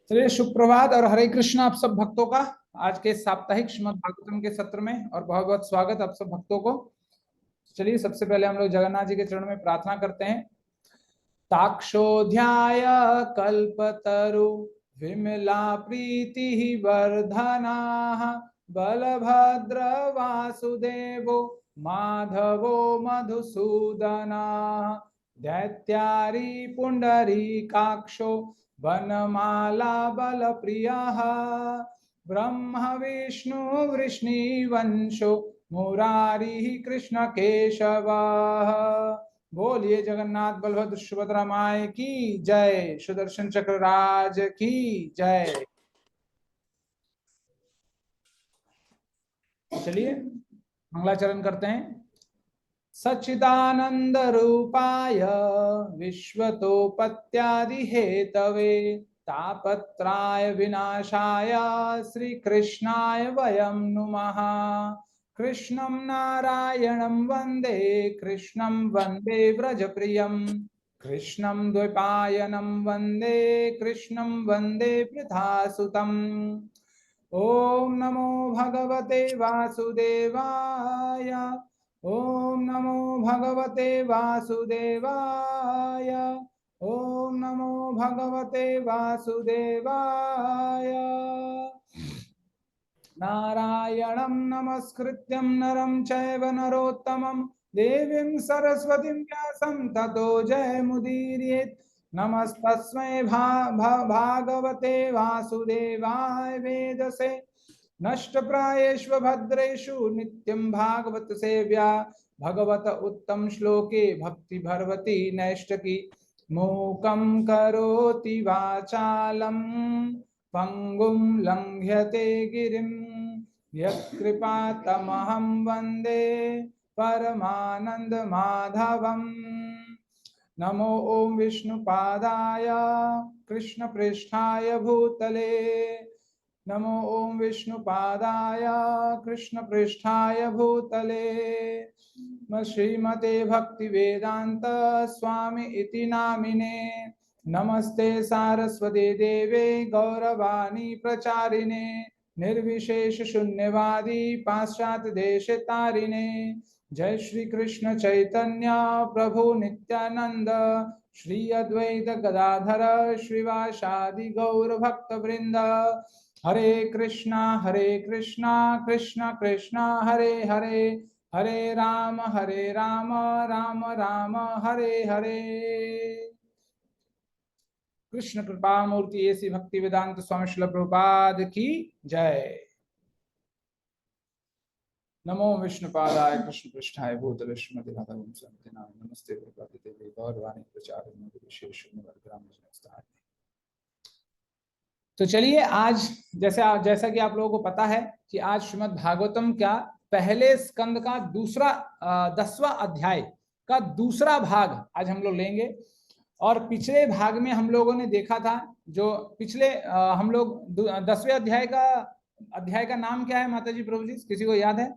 चलिए, सुप्रभात और हरे कृष्ण आप सब भक्तों का आज के साप्ताहिक श्रीमद् भागवतम के सत्र में, और बहुत बहुत स्वागत आप सब भक्तों को। चलिए, सबसे पहले हम लोग जगन्नाथ जी के चरण में प्रार्थना करते हैं। ताक्षोध्याय कल्पतरु विमला प्रीति वर्धना बलभद्र वासुदेवो माधवो मधुसूदना दैत्यारी पुंडरीकाक्षो वनमाला बलप्रियः ब्रह्म विष्णु वृष्णिवंशो मुरारी कृष्ण केशवः। बोलिए जगन्नाथ बलभद्र सुभद्रा माई की जय, सुदर्शन चक्र राज की जय। चलिए मंगलाचरण करते हैं। सच्चिदानंद रूपाय विश्वतोपत्यादि हेतवे तापत्राय विनाशाय श्री कृष्णाय वयं नुमः। कृष्णं नारायणं वन्दे कृष्णं वन्दे व्रजप्रियं कृष्णं द्वैपायनं वन्दे कृष्णं वन्दे पृथासुतम्। ओम नमो भगवते वासुदेवाय। ओम नमो भगवते वासुदेवाय। ओम नमो भगवते वासुदेवाय। नारायणं नमस्कृत्यं नरं चैव नरोत्तमं देवीं सरस्वतीं व्यासं ततो जयमुदीरयेत्। नमस्तस्मै भागवते वासुदेवाय वेदसे नष्टप्रायेषु भद्रेषु नित्यं भागवत सेव्या भगवत उत्तम श्लोके भक्ति भरवती नैष्टकी मूकं करोति वाचालं पंगुं लंघ्यते गिरिं यत्कृपातमहं वन्दे परमानंद माधवम्। नमो ओम विष्णुपादाय कृष्णपृष्ठाय भूतले। नमो ओम विष्णुपादाय कृष्णपृष्ठाय भूतले। श्रीमते भक्तिवेदांत स्वामी इति नामिने। नमस्ते सारस्वते देवे गौरवाणी प्रचारिणे निर्विशेष शून्यवादी पाश्चात्य देश तारिणे। जय श्री कृष्ण चैतन्य प्रभु नित्यानंद श्री अद्वैत गदाधर श्रीवासादि गौर भक्त वृंद। हरे कृष्णा कृष्ण कृष्ण हरे हरे हरे राम राम राम हरे हरे। कृष्ण कृपा मूर्ति ऐसी भक्ति वेदांत स्वामी श्रील प्रभुपाद की जय। नमो विष्णुपादाय कृष्ण पृष्ठाय भूतले श्रीमती राधा नमस्ते देवी गौरवाणी प्रचारिणे विशेष। तो चलिए, आज जैसा कि आप लोगों को पता है कि आज श्रीमद् भागवतम का पहले स्कंद का दूसरा 10वां अध्याय का दूसरा भाग आज हम लोग लेंगे। और पिछले भाग में हम लोगों ने देखा था, जो पिछले हम लोग 10वें अध्याय का नाम क्या है माता जी प्रभु जी, किसी को याद है?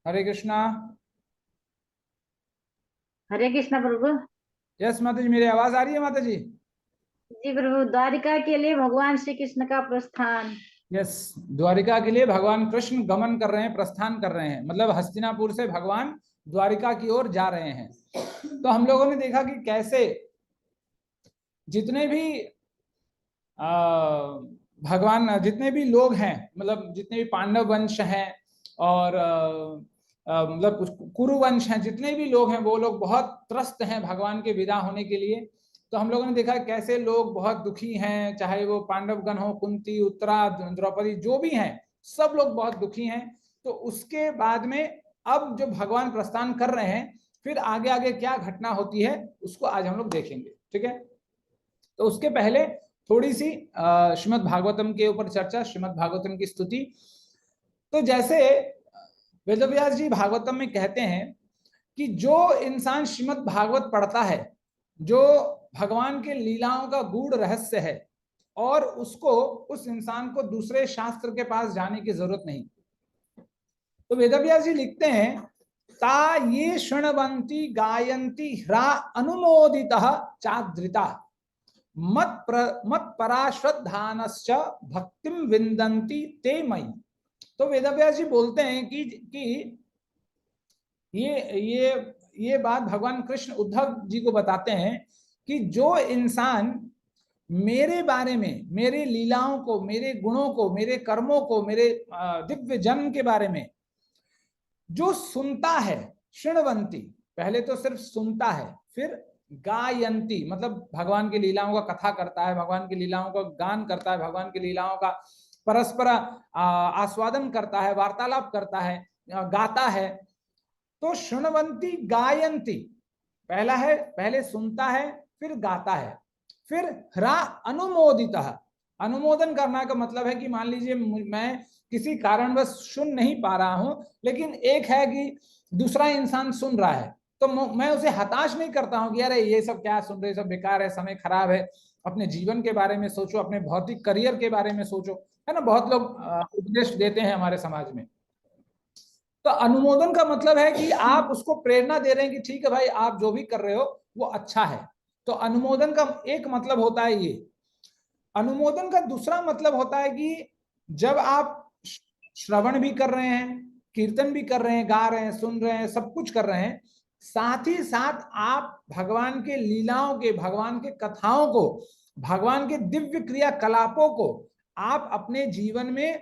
हरे कृष्णा। हरे कृष्णा प्रभु। यस माता जी, मेरी आवाज आ रही है माता जी? जी प्रभु, द्वारिका के लिए भगवान श्री कृष्ण का प्रस्थान। यस, द्वारिका के लिए भगवान कृष्ण गमन कर रहे हैं, प्रस्थान कर रहे हैं, मतलब हस्तिनापुर से भगवान द्वारिका की ओर जा रहे हैं। तो हम लोगों ने देखा कि कैसे जितने भी भगवान जितने भी लोग हैं, मतलब जितने भी पांडव वंश हैं और मतलब कुरु वंश हैं, जितने भी लोग हैं वो लोग बहुत त्रस्त हैं भगवान के विदा होने के लिए। तो हम लोगों ने देखा कैसे लोग बहुत दुखी हैं, चाहे वो पांडवगण हो, कुंती, उत्तरा, द्रौपदी, जो भी हैं सब लोग बहुत दुखी हैं। तो उसके बाद में अब जो भगवान प्रस्थान कर रहे हैं, फिर आगे आगे क्या घटना होती है उसको आज हम लोग देखेंगे, ठीक है? तो उसके पहले थोड़ी सी श्रीमद् भागवतम के ऊपर चर्चा, श्रीमद् भागवतम की स्तुति। तो जैसे वेदव्यास जी भागवतम में कहते हैं कि जो इंसान श्रीमद् भागवत पढ़ता है, जो भगवान के लीलाओं का गूढ़ रहस्य है, और उसको उस इंसान को दूसरे शास्त्र के पास जाने की जरूरत नहीं। तो वेदव्यास जी लिखते हैं ता ये शृण्वन्ति गायन्ति ह्रा अनुमोदितः चाद्रिता मत परा श्रद्धानश्च भक्तिम विन्दन्ति ते मयि। तो वेदव्यास जी बोलते हैं कि ये बात भगवान कृष्ण उद्धव जी को बताते हैं कि जो इंसान मेरे बारे में, मेरे लीलाओं को, मेरे गुणों को, मेरे कर्मों को, मेरे दिव्य जन्म के बारे में जो सुनता है, शृण्वन्ति पहले तो सिर्फ सुनता है, फिर गायन्ति मतलब भगवान की लीलाओं का कथा करता है, भगवान की लीलाओं का गान करता है, भगवान की लीलाओं का परस्पर आस्वादन करता है, वार्तालाप करता है, गाता है। तो शृण्वन्ति गायन्ति पहला है, पहले सुनता है फिर गाता है, फिर ह्रा अनुमोदितः, अनुमोदन करना का मतलब है कि मान लीजिए मैं किसी कारणवश सुन नहीं पा रहा हूं, लेकिन एक है कि दूसरा इंसान सुन रहा है, तो मैं उसे हताश नहीं करता हूं कि अरे ये सब क्या सुन रहे, सब बेकार है, समय खराब है, अपने जीवन के बारे में सोचो, अपने भौतिक करियर के बारे में सोचो, है ना। बहुत लोग उपदेश देते हैं हमारे समाज में। तो अनुमोदन का मतलब है कि आप उसको प्रेरणा दे रहे हैं कि ठीक है भाई, आप जो भी कर रहे हो वो अच्छा है। तो अनुमोदन का एक मतलब होता है ये। अनुमोदन का दूसरा मतलब होता है कि जब आप श्रवण भी कर रहे हैं, कीर्तन भी कर रहे हैं, गा रहे हैं, सुन रहे हैं, सब कुछ कर रहे हैं, साथ ही साथ आप भगवान के लीलाओं के, भगवान के कथाओं को, भगवान के दिव्य क्रियाकलापों को आप अपने जीवन में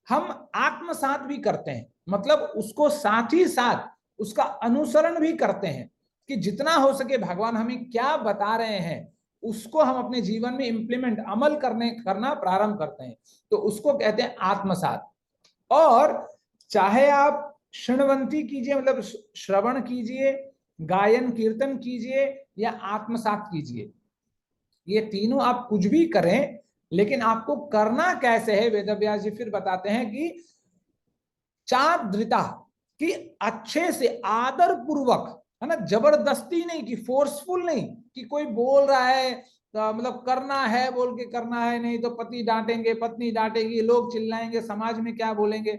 हम आत्मसात भी करते हैं, मतलब उसको साथ ही साथ उसका अनुसरण भी करते हैं कि जितना हो सके भगवान हमें क्या बता रहे हैं उसको हम अपने जीवन में इंप्लीमेंट, अमल करना प्रारंभ करते हैं, तो उसको कहते हैं आत्मसात। और चाहे आप शृण्वन्ति कीजिए, मतलब श्रवण कीजिए, गायन कीर्तन कीजिए या आत्मसात कीजिए, ये तीनों आप कुछ भी करें, लेकिन आपको करना कैसे है वेदव्यास जी फिर बताते हैं कि चाद्रिता, कि अच्छे से आदर पूर्वक, है ना, जबरदस्ती नहीं, कि फोर्सफुल नहीं, कि कोई बोल रहा है मतलब करना है बोल के करना है, नहीं तो पति डांटेंगे, पत्नी डांटेगी, लोग चिल्लाएंगे, समाज में क्या बोलेंगे,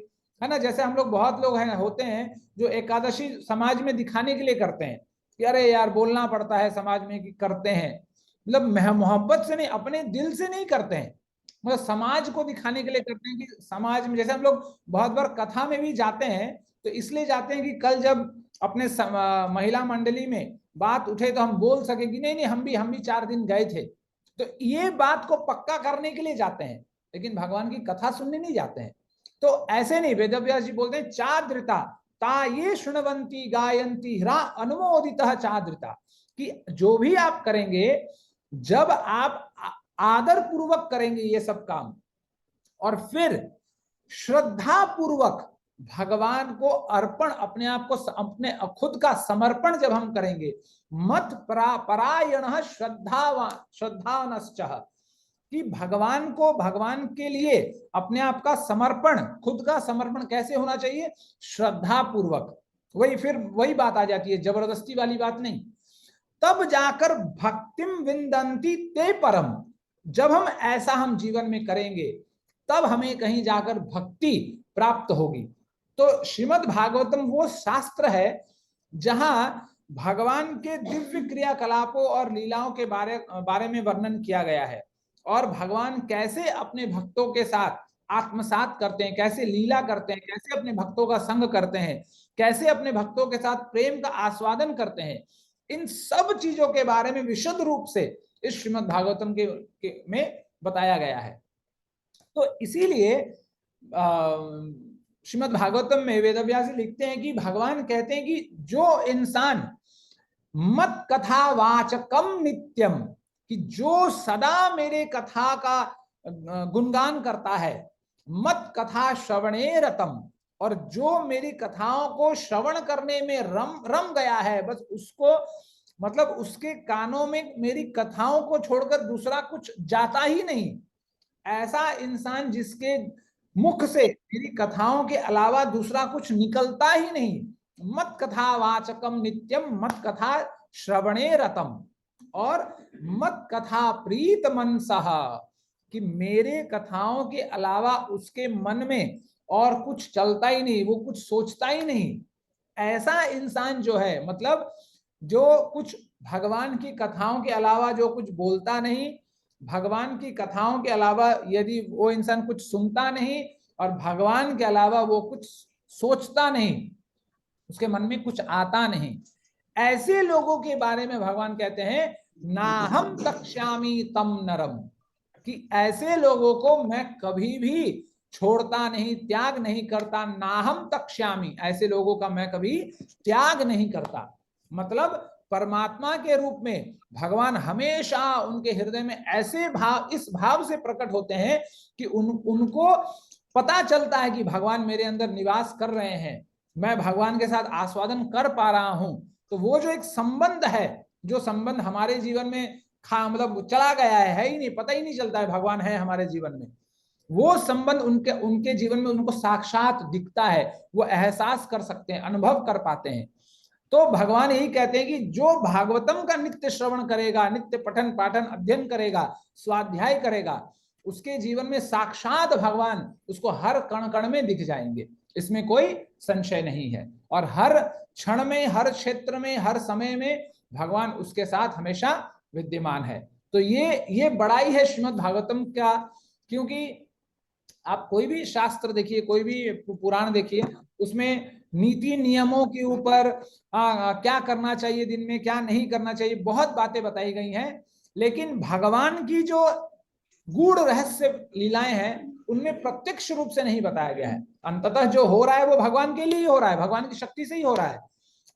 है ना। जैसे हम लोग, बहुत लोग हैं होते हैं जो एकादशी समाज में दिखाने के लिए करते हैं कि अरे यार बोलना पड़ता है समाज में कि करते हैं, मतलब मोहब्बत से नहीं, अपने दिल से नहीं करते हैं, मतलब समाज को दिखाने के लिए करते हैं कि समाज में, जैसे हम लोग बहुत बार कथा में भी जाते हैं तो इसलिए जाते हैं कि कल जब अपने महिला मंडली में बात उठे तो हम बोल सके कि नहीं नहीं हम भी 4 दिन गए थे, तो ये बात को पक्का करने के लिए जाते हैं, लेकिन भगवान की कथा सुनने नहीं जाते हैं। तो ऐसे नहीं, वेदव्यास जी बोलते हैं चाद्रिता ता ये शृण्वन्ति गायन्ति ह्रा अनुमोदितः चाद्रिता, कि जो भी आप करेंगे, जब आप आदर पूर्वक करेंगे ये सब काम, और फिर श्रद्धा पूर्वक भगवान को अर्पण, अपने आप को, अपने खुद का समर्पण जब हम करेंगे, मत परायण श्रद्धावानश्च, कि भगवान को, भगवान के लिए अपने आप का समर्पण, खुद का समर्पण कैसे होना चाहिए, श्रद्धा पूर्वक। वही फिर वही बात आ जाती है, जबरदस्ती वाली बात नहीं। तब जाकर भक्तिम विंदन्ति ते परम, जब हम ऐसा हम जीवन में करेंगे तब हमें कहीं जाकर भक्ति प्राप्त होगी। तो श्रीमद् भागवतम वो शास्त्र है जहां भगवान के दिव्य क्रियाकलापों और लीलाओं के बारे में वर्णन किया गया है, और भगवान कैसे अपने भक्तों के साथ आत्मसात करते हैं, कैसे लीला करते हैं, कैसे अपने भक्तों का संग करते हैं, कैसे अपने भक्तों के साथ प्रेम का आस्वादन करते हैं, इन सब चीजों के बारे में विशुद्ध रूप से इस श्रीमद् भागवतम में बताया गया है। तो इसीलिए श्रीमद् भागवतम में वेदव्यास लिखते हैं कि भगवान कहते हैं कि जो इंसान मत कथा वाचकम नित्यम, कि जो सदा मेरे कथा का गुणगान करता है, मत कथा श्रवणे रतम, और जो मेरी कथाओं को श्रवण करने में रम गया है, बस उसको, मतलब उसके कानों में मेरी कथाओं को छोड़कर दूसरा कुछ जाता ही नहीं, ऐसा इंसान जिसके मुख से मेरी कथाओं के अलावा दूसरा कुछ निकलता ही नहीं, मत कथा वाचकम नित्यम मत कथा श्रवणे रतम, और मत कथा प्रीत मनसः, कि मेरे कथाओं के अलावा उसके मन में और कुछ चलता ही नहीं, वो कुछ सोचता ही नहीं, ऐसा इंसान जो है, मतलब जो कुछ भगवान की कथाओं के अलावा जो कुछ बोलता नहीं, भगवान की कथाओं के अलावा यदि वो इंसान कुछ सुनता नहीं, और भगवान के अलावा वो कुछ सोचता नहीं, उसके मन में कुछ आता नहीं, ऐसे लोगों के बारे में भगवान कहते हैं नाहम तक्ष्यामि तम नरम, कि ऐसे लोगों को मैं कभी भी छोड़ता नहीं, त्याग नहीं करता। नाहम तक्ष्यामि, ऐसे लोगों का मैं कभी त्याग नहीं करता। मतलब परमात्मा के रूप में भगवान हमेशा उनके हृदय में ऐसे भाव, इस भाव से प्रकट होते हैं कि उनको पता चलता है कि भगवान मेरे अंदर निवास कर रहे हैं, मैं भगवान के साथ आस्वादन कर पा रहा हूं। तो वो जो एक संबंध है, जो संबंध हमारे जीवन में मतलब चला गया है ही नहीं, पता ही नहीं चलता है भगवान है हमारे जीवन में, वो संबंध उनके जीवन में उनको साक्षात दिखता है, वो एहसास कर सकते हैं, अनुभव कर पाते हैं। तो भगवान यही कहते हैं कि जो भागवतम का नित्य श्रवण करेगा, नित्य पठन पाठन अध्ययन करेगा, स्वाध्याय करेगा, उसके जीवन में साक्षात भगवान उसको हर कण कण में दिख जाएंगे, इसमें कोई संशय नहीं है। और हर क्षण में, हर क्षेत्र में, हर समय में भगवान उसके साथ हमेशा विद्यमान है। तो ये बड़ाई है श्रीमद् भागवतम का, क्योंकि आप कोई भी शास्त्र देखिए, कोई भी पुराण देखिए, उसमें नीति नियमों के ऊपर क्या करना चाहिए दिन में, क्या नहीं करना चाहिए, बहुत बातें बताई गई हैं। लेकिन भगवान की जो गूढ़ रहस्य लीलाएं हैं, उनमें प्रत्यक्ष रूप से नहीं बताया गया है। अंततः जो हो रहा है वो भगवान के लिए ही हो रहा है, भगवान की शक्ति से ही हो रहा है,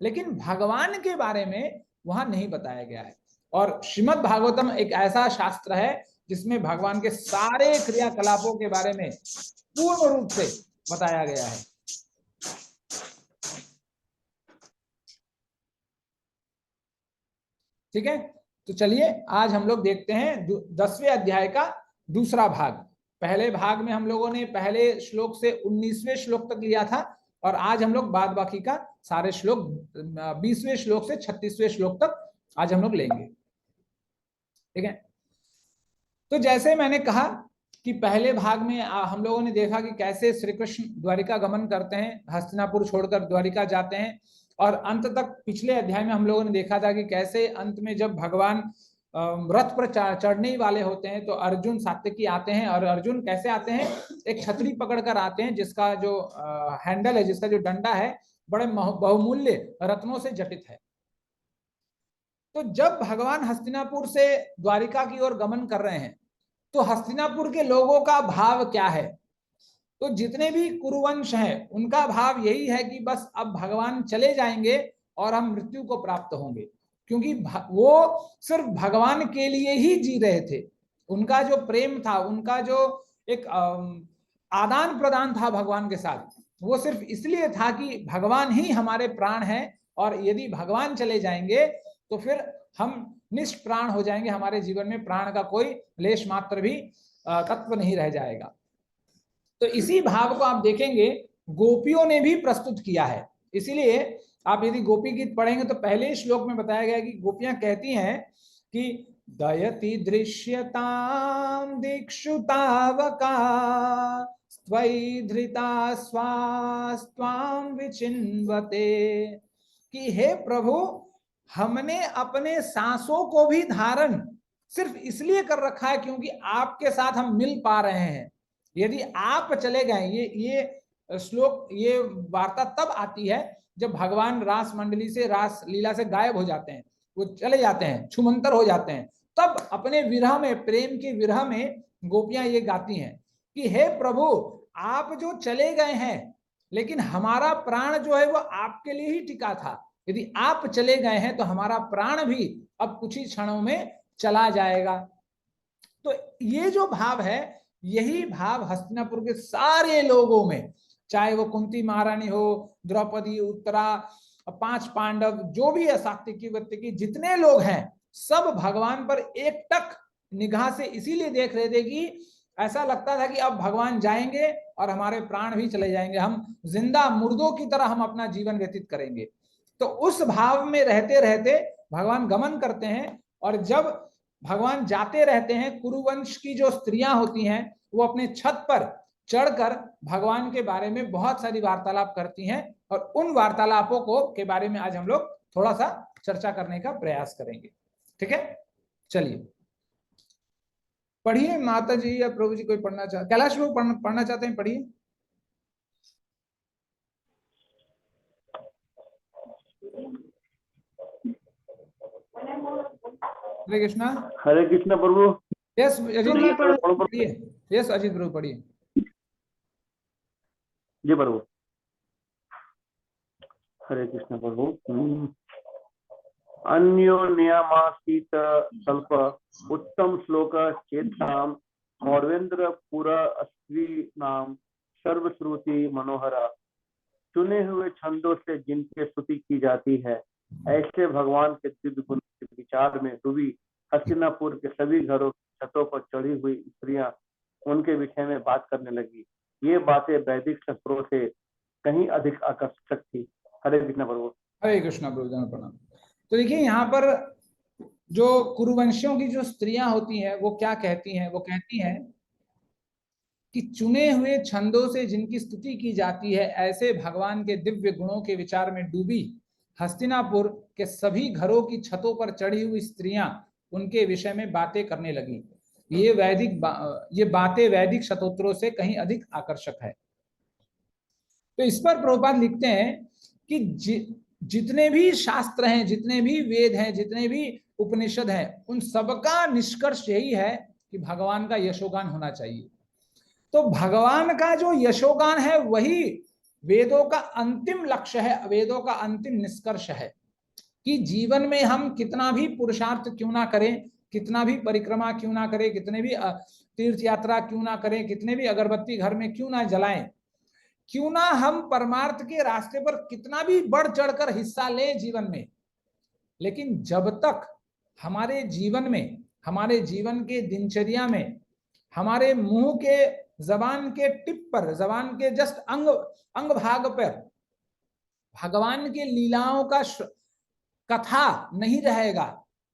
लेकिन भगवान के बारे में वहां नहीं बताया गया है। और श्रीमद् भागवतम एक ऐसा शास्त्र है जिसमें भगवान के सारे क्रियाकलापों के बारे में पूर्ण रूप से बताया गया है। ठीक है, तो चलिए आज हम लोग देखते हैं 10वें अध्याय का दूसरा भाग। पहले भाग में हम लोगों ने पहले श्लोक से 19वें श्लोक तक लिया था, और आज हम लोग बाद बाकी का सारे श्लोक 20वें श्लोक से 36वें श्लोक तक आज हम लोग लेंगे। ठीक है, तो जैसे मैंने कहा कि पहले भाग में हम लोगों ने देखा कि कैसे श्री कृष्ण द्वारिका गमन करते हैं, हस्तिनापुर छोड़कर द्वारिका जाते हैं, और अंत तक पिछले अध्याय में हम लोगों ने देखा था कि कैसे अंत में जब भगवान रथ पर चढ़ने ही वाले होते हैं तो अर्जुन सात्यकी आते हैं। और अर्जुन कैसे आते हैं, एक छतरी पकड़कर आते हैं जिसका जो हैंडल है, जिसका जो डंडा है, बड़े बहुमूल्य रत्नों से जटित है। तो जब भगवान हस्तिनापुर से द्वारिका की ओर गमन कर रहे हैं तो हस्तिनापुर के लोगों का भाव क्या है, तो जितने भी कुरुवंश हैं उनका भाव यही है कि बस अब भगवान चले जाएंगे और हम मृत्यु को प्राप्त होंगे, क्योंकि वो सिर्फ भगवान के लिए ही जी रहे थे। उनका जो प्रेम था, उनका जो एक आदान प्रदान था भगवान के साथ, वो सिर्फ इसलिए था कि भगवान ही हमारे प्राण हैं, और यदि भगवान चले जाएंगे तो फिर हम निष्प्राण हो जाएंगे, हमारे जीवन में प्राण का कोई लेश मात्र भी तत्व नहीं रह जाएगा। तो इसी भाव को आप देखेंगे गोपियों ने भी प्रस्तुत किया है। इसीलिए आप यदि गोपी गीत पढ़ेंगे तो पहले श्लोक में बताया गया कि गोपियां कहती हैं कि दयति दृश्यतां दिक्षुतावका त्वयि धृता स्वास्त्वां विचिन्वते, कि हे प्रभु, हमने अपने सांसों को भी धारण सिर्फ इसलिए कर रखा है क्योंकि आपके साथ हम मिल पा रहे हैं। यदि आप चले गए, ये श्लोक, ये वार्ता तब आती है जब भगवान रास मंडली से, रास लीला से गायब हो जाते हैं, वो चले जाते हैं, छुमंतर हो जाते हैं, तब अपने विरह में, प्रेम के विरह में गोपियां ये गाती हैं कि हे प्रभु, आप जो चले गए हैं लेकिन हमारा प्राण जो है वो आपके लिए ही टिका था, यदि आप चले गए हैं तो हमारा प्राण भी अब कुछ ही क्षणों में चला जाएगा। तो ये जो भाव है, यही भाव हस्तिनापुर के सारे लोगों में, चाहे वो कुंती महारानी हो, द्रौपदी, उत्तरा, 5 पांडव, जो भी है, सात्विकी व्यक्ति, जितने लोग हैं, सब भगवान पर एकटक निगाह से इसीलिए देख रहे थे कि ऐसा लगता था कि अब भगवान जाएंगे और हमारे प्राण भी चले जाएंगे, हम जिंदा मुर्दों की तरह हम अपना जीवन व्यतीत करेंगे। तो उस भाव में रहते रहते भगवान गमन करते हैं, और जब भगवान जाते रहते हैं, कुरुवंश की जो स्त्रियां होती हैं वो अपने छत पर चढ़कर भगवान के बारे में बहुत सारी वार्तालाप करती हैं, और उन वार्तालापों को के बारे में आज हम लोग थोड़ा सा चर्चा करने का प्रयास करेंगे। ठीक है, चलिए पढ़िए माता जी या प्रभु जी, कोई पढ़ना चाहते, कैलाश प्रभु पढ़ना चाहते हैं, पढ़िए। हरे कृष्णा। हरे कृष्ण प्रभु। यस अजीत तुम्हें प्रभु पढ़िए। यस अजीत प्रभु पढ़िए। जी प्रभु। हरे कृष्ण प्रभु। अन्यो नियमासीत स्वल्प उत्तम श्लोक चेताम मौर्वेंद्र पुरा अस्वी नाम सर्वश्रुति मनोहरा। चुने हुए छंदों से जिनकी स्तुति की जाती है, ऐसे भगवान के दिव्य गुण के विचार में डूबी हस्तिनापुर के सभी घरों की छतों पर चढ़ी हुई स्त्रियां उनके विषय में बात करने लगी। ये बातें वैदिक शास्त्रों से कहीं अधिक आकर्षक थी। हरे कृष्ण प्रभु। हरे कृष्णा प्रभु, प्रणाम। तो देखिए यहाँ पर जो कुरुवंशियों की जो स्त्रियां होती हैं वो क्या कहती हैं, वो कहती हैं कि चुने हुए छंदों से जिनकी स्तुति की जाती है, ऐसे भगवान के दिव्य गुणों के विचार में डूबी हस्तिनापुर के सभी घरों की छतों पर चढ़ी हुई स्त्रियां उनके विषय में बातें करने लगी। ये बातें वैदिक शतोत्रों से कहीं अधिक आकर्षक है। तो इस पर प्रभुपाद लिखते हैं कि जितने भी शास्त्र हैं, जितने भी वेद हैं, जितने भी उपनिषद हैं, उन सबका निष्कर्ष यही है कि भगवान का यशोगान होना चाहिए। तो भगवान का जो यशोगान है वही वेदों का अंतिम लक्ष्य है, वेदों का अंतिम निष्कर्ष है कि जीवन में हम कितना भी पुरुषार्थ क्यों ना करें, कितना भी परिक्रमा क्यों ना करें, कितने भी तीर्थ यात्रा क्यों ना करें, कितने भी अगरबत्ती घर में क्यों ना जलाएं, क्यों ना हम परमार्थ के रास्ते पर कितना भी बढ़ चढ़कर हिस्सा लें जीवन में, लेकिन जब तक हमारे जीवन में, हमारे जीवन के दिनचर्या में, हमारे मुंह के जबान के टिप पर, जबान के जस्ट अंग भाग पर भगवान के लीलाओं का कथा नहीं रहेगा,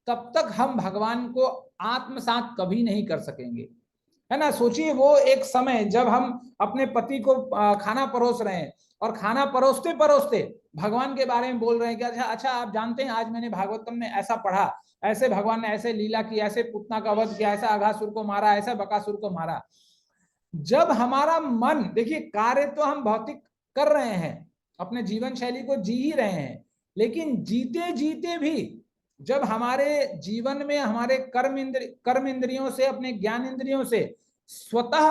तब तक हम भगवान को आत्मसात कभी नहीं कर सकेंगे। है ना, सोचिए वो एक समय जब हम अपने पति को खाना परोस रहे हैं और खाना परोसते परोसते भगवान के बारे में बोल रहे हैं कि अच्छा आप जानते हैं आज मैंने भागवतम में ऐसा पढ़ा, ऐसे भगवान ने ऐसे लीला की, ऐसे पुतना का वध किया, ऐसा अघासुर को मारा, ऐसा बकासुर को मारा। जब हमारा मन, देखिए कार्य तो हम भौतिक कर रहे हैं, अपने जीवन शैली को जी ही रहे हैं, लेकिन जीते जीते भी जब हमारे जीवन में हमारे कर्म इंद्रियों से, अपने ज्ञान इंद्रियों से स्वतः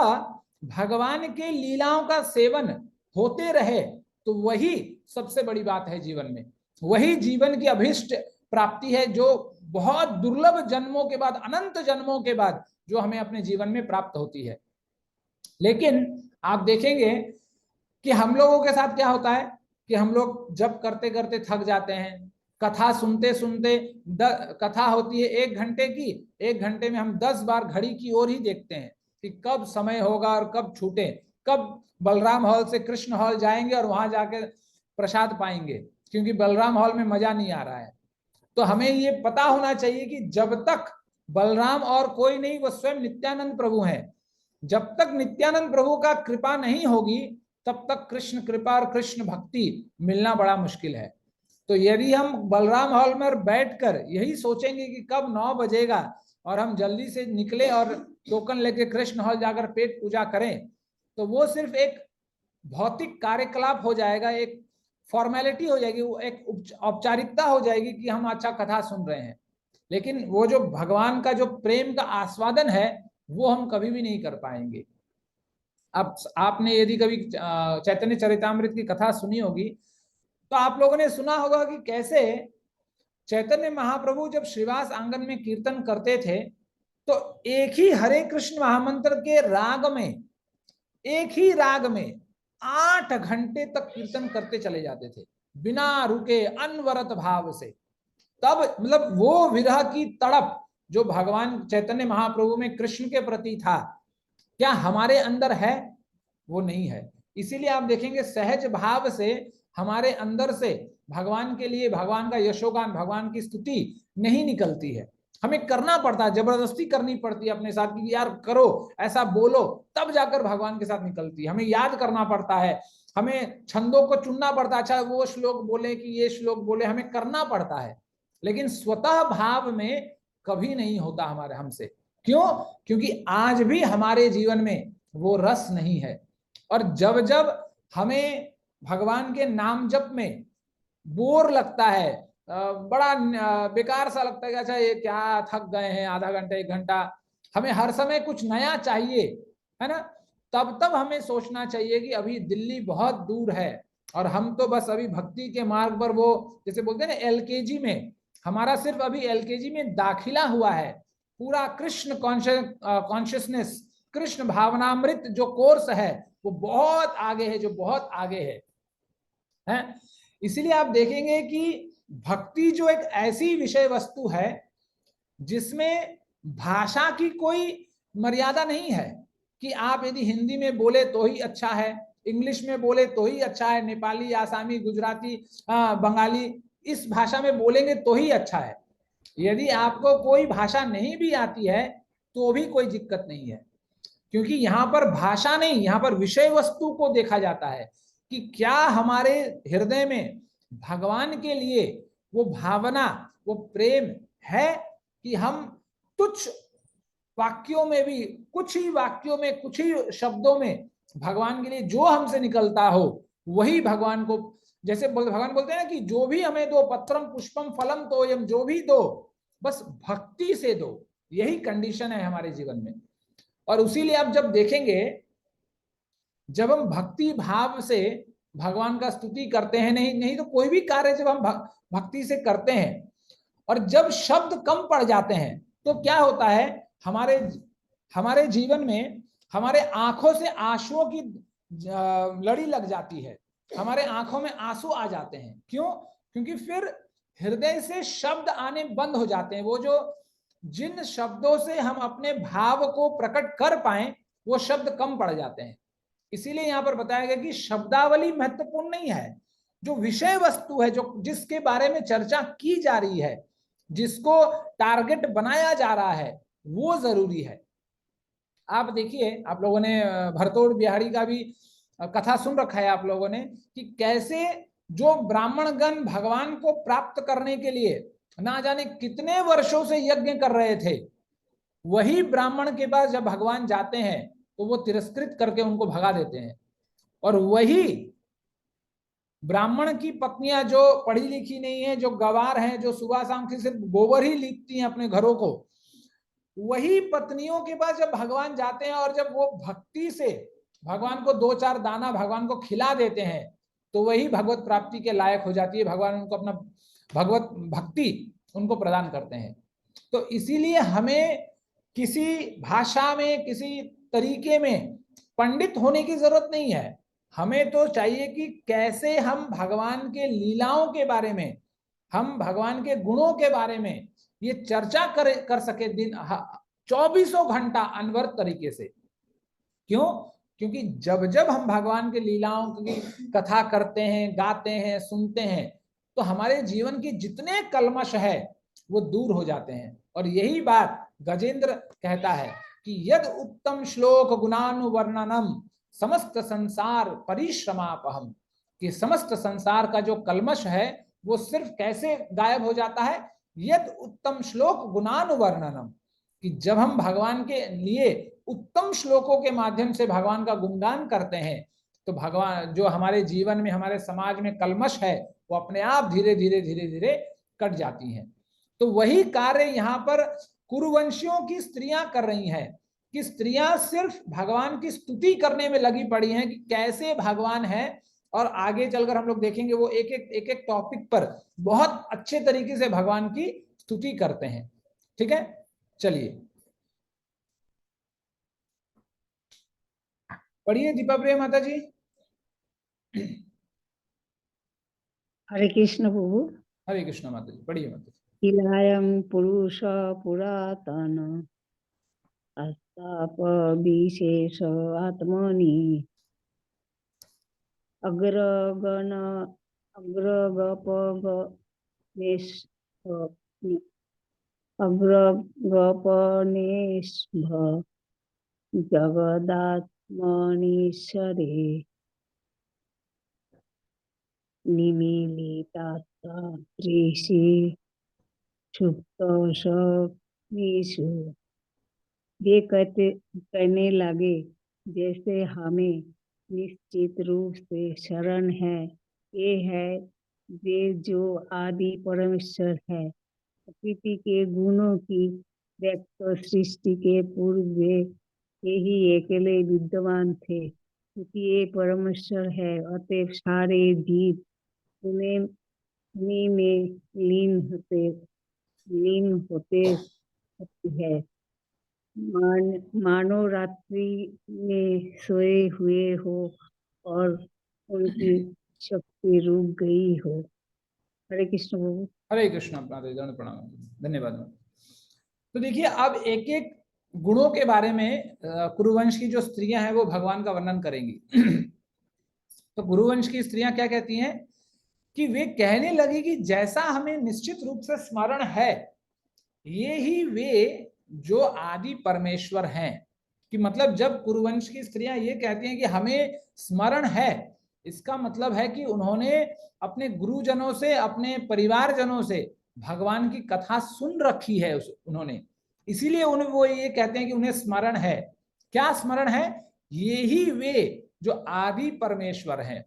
भगवान के लीलाओं का सेवन होते रहे, तो वही सबसे बड़ी बात है जीवन में। वही जीवन की अभीष्ट प्राप्ति है जो बहुत दुर्लभ जन्मों के बाद, अनंत जन्मों के बाद जो हमें अपने जीवन में प्राप्त होती है। लेकिन आप देखेंगे कि हम लोगों के साथ क्या होता है कि हम लोग जब करते करते थक जाते हैं, कथा सुनते सुनते, कथा होती है 1 घंटे की, 1 घंटे में हम 10 बार घड़ी की ओर ही देखते हैं कि कब समय होगा और कब छूटे, कब बलराम हॉल से कृष्ण हॉल जाएंगे और वहां जाके प्रसाद पाएंगे, क्योंकि बलराम हॉल में मजा नहीं आ रहा है। तो हमें ये पता होना चाहिए कि जब तक बलराम और कोई नहीं, वो स्वयं नित्यानंद प्रभु हैं। जब तक नित्यानंद प्रभु का कृपा नहीं होगी तब तक कृष्ण कृपा और कृष्ण भक्ति मिलना बड़ा मुश्किल है। तो यदि हम बलराम हॉल में बैठकर यही सोचेंगे कि कब 9 बजेगा और हम जल्दी से निकले और टोकन लेके कृष्ण हॉल जाकर पेट पूजा करें, तो वो सिर्फ एक भौतिक कार्यकलाप हो जाएगा, एक फॉर्मेलिटी हो जाएगी, वो एक औपचारिकता हो जाएगी कि हम अच्छा कथा सुन रहे हैं। लेकिन वो जो भगवान का जो प्रेम का आस्वादन है वो हम कभी भी नहीं कर पाएंगे। अब आपने यदि कभी चैतन्य चरितामृत की कथा सुनी होगी तो आप लोगों ने सुना होगा कि कैसे चैतन्य महाप्रभु जब श्रीवास आंगन में कीर्तन करते थे तो एक ही हरे कृष्ण महामंत्र के राग में, एक ही राग में 8 घंटे तक कीर्तन करते चले जाते थे बिना रुके, अनवरत भाव से। तब मतलब वो विरह की तड़प जो भगवान चैतन्य महाप्रभु में कृष्ण के प्रति था, क्या हमारे अंदर है? वो नहीं है। इसीलिए आप देखेंगे सहज भाव से हमारे अंदर से भगवान के लिए, भगवान का यशोगान, भगवान की स्तुति नहीं निकलती है। हमें करना पड़ता है, जबरदस्ती करनी पड़ती है अपने साथ कि यार करो, ऐसा बोलो, तब जाकर भगवान के साथ निकलती है। हमें याद करना पड़ता है, हमें छंदों को चुनना पड़ता है, अच्छा वो श्लोक बोले कि ये श्लोक बोले, हमें करना पड़ता है। लेकिन स्वतः भाव में कभी नहीं होता हमारे हमसे। क्यों? क्योंकि आज भी हमारे जीवन में वो रस नहीं है। और जब जब हमें भगवान के नाम जप में बोर लगता है, बड़ा बेकार सा लगता है कि अच्छा ये क्या, थक गए हैं, आधा घंटा 1 घंटा, हमें हर समय कुछ नया चाहिए, है ना, तब तब हमें सोचना चाहिए कि अभी दिल्ली बहुत दूर है और हम तो बस अभी भक्ति के मार्ग पर, वो जैसे बोलते हैं ना एलकेजी में, हमारा सिर्फ अभी एलकेजी में दाखिला हुआ है। पूरा कृष्ण कॉन्शियसनेस, कृष्ण भावनामृत जो कोर्स है वो बहुत आगे है, जो बहुत आगे है। इसीलिए आप देखेंगे कि भक्ति जो एक ऐसी विषय वस्तु है जिसमें भाषा की कोई मर्यादा नहीं है कि आप यदि हिंदी में बोले तो ही अच्छा है, इंग्लिश में बोले तो ही अच्छा है, नेपाली, आसामी, गुजराती, बंगाली, इस भाषा में बोलेंगे तो ही अच्छा है। यदि आपको कोई भाषा नहीं भी आती है तो भी कोई दिक्कत नहीं है, क्योंकि यहाँ पर भाषा नहीं, यहाँ पर विषय वस्तु को देखा जाता है कि क्या हमारे हृदय में भगवान के लिए वो भावना, वो प्रेम है कि हम तुच्छ वाक्यों में भी, कुछ ही वाक्यों में, कुछ ही शब्दों में भगवान के लिए जो हमसे निकलता हो वही भगवान को, जैसे भगवान बोलते हैं ना कि जो भी हमें दो, पत्रम पुष्पम फलम तोयम, जो भी दो बस भक्ति से दो। यही कंडीशन है हमारे जीवन में। और उसीलिए आप जब देखेंगे, जब हम भक्ति भाव से भगवान का स्तुति करते हैं, नहीं तो कोई भी कार्य जब हम भक्ति से करते हैं और जब शब्द कम पड़ जाते हैं तो क्या होता है, हमारे जीवन में हमारे आंखों से आंसुओं की लड़ी लग जाती है, हमारे आंखों में आंसू आ जाते हैं। क्यों? क्योंकि फिर हृदय से शब्द आने बंद हो जाते हैं। वो जो जिन शब्दों से हम अपने भाव को प्रकट कर पाए वो शब्द कम पड़ जाते हैं। इसीलिए यहां पर बताया गया कि शब्दावली महत्वपूर्ण नहीं है, जो विषय वस्तु है, जो जिसके बारे में चर्चा की जा रही है, जिसको टारगेट बनाया जा रहा है, वो जरूरी है। आप देखिए, आप लोगों ने भरतोड़ बिहारी का भी कथा सुन रखा है आप लोगों ने, कि कैसे जो ब्राह्मणगण भगवान को प्राप्त करने के लिए ना जाने कितने वर्षों से यज्ञ कर रहे थे, वही ब्राह्मण के पास जब भगवान जाते हैं तो वो तिरस्कृत करके उनको भगा देते हैं। और वही ब्राह्मण की पत्नियां जो पढ़ी लिखी नहीं है, जो गवार हैं, जो सुबह शाम की सिर्फ गोबर ही लीपती हैं अपने घरों को, वही पत्नियों के पास जब भगवान जाते हैं और जब वो भक्ति से भगवान को 2-4 दाना भगवान को खिला देते हैं तो वही भगवत प्राप्ति के लायक हो जाती है। भगवान उनको अपना भगवत भक्ति उनको प्रदान करते हैं। तो इसीलिए हमें किसी भाषा में, किसी तरीके में पंडित होने की जरूरत नहीं है। हमें तो चाहिए कि कैसे हम भगवान के लीलाओं के बारे में, हम भगवान के गुणों के बारे में ये चर्चा कर सके दिन 24 घंटा अनवरत तरीके से। क्यों? क्योंकि जब जब हम भगवान के लीलाओं की कथा करते हैं, गाते हैं, सुनते हैं, तो हमारे जीवन के जितने कलमश है वो दूर हो जाते हैं। और यही बात गजेंद्र कहता है कि यद उत्तम श्लोक गुणानुवर्णनम समस्त संसार परिश्रमापहम, कि समस्त संसार का जो कलमश है वो सिर्फ कैसे गायब हो जाता है, यद उत्तम श्लोक गुणानुवर्णनम, कि जब हम भगवान के लिए उत्तम श्लोकों के माध्यम से भगवान का गुणगान करते हैं तो भगवान जो हमारे जीवन में, हमारे समाज में कलमश है वो अपने आप धीरे धीरे धीरे धीरे कट जाती हैं। तो वही कार्य यहाँ पर कुरुवंशियों की स्त्रियां कर रही हैं, कि स्त्रियां सिर्फ भगवान की स्तुति करने में लगी पड़ी हैं कि कैसे भगवान है। और आगे चलकर हम लोग देखेंगे वो एक टॉपिक पर बहुत अच्छे तरीके से भगवान की स्तुति करते हैं। ठीक है, चलिए पढ़िए दीपा प्रिया माता जी। हरे कृष्ण प्रभु। हरे कृष्ण माता जी, पढ़िए माता जी। किलायं पुरुष पुरातन अस्ताप विशेष आत्मनि अग्रगण अग्रगपग अग्रगपनेश्भ जगदात्मनीश्वरे निमीलितात्रेषि सुप्तोषु। ये कहने लगे, जैसे हमें निश्चित रूप से शरण है, ये है वे जो आदि परमेश्वर है। प्रकृति के गुणों की व्यक्त सृष्टि के पूर्व वे ही अकेले विद्यमान थे, क्योंकि ये परमेश्वर है, अतएव सारे जीव उन्हीं में लीन होते है। मानो रात्रि में सोए हुए हो और उनकी शक्ति रुक गई हो। हरे कृष्ण प्रभु। हरे कृष्ण। अपना प्रणाम, धन्यवाद। तो देखिए, अब एक एक गुणों के बारे में कुरुवंश की जो स्त्रियां हैं वो भगवान का वर्णन करेंगी। तो कुरुवंश की स्त्रियां क्या कहती हैं कि वे कहने लगी कि जैसा हमें निश्चित रूप से स्मरण है, ये ही वे जो आदि परमेश्वर हैं। कि मतलब जब कुरुवंश की स्त्रियां ये कहती हैं कि हमें स्मरण है, इसका मतलब है कि उन्होंने अपने गुरुजनों से, अपने परिवारजनों से भगवान की कथा सुन रखी है उन्होंने, इसीलिए वो ये कहते हैं कि उन्हें स्मरण है। क्या स्मरण है? ये ही वे जो आदि परमेश्वर हैं।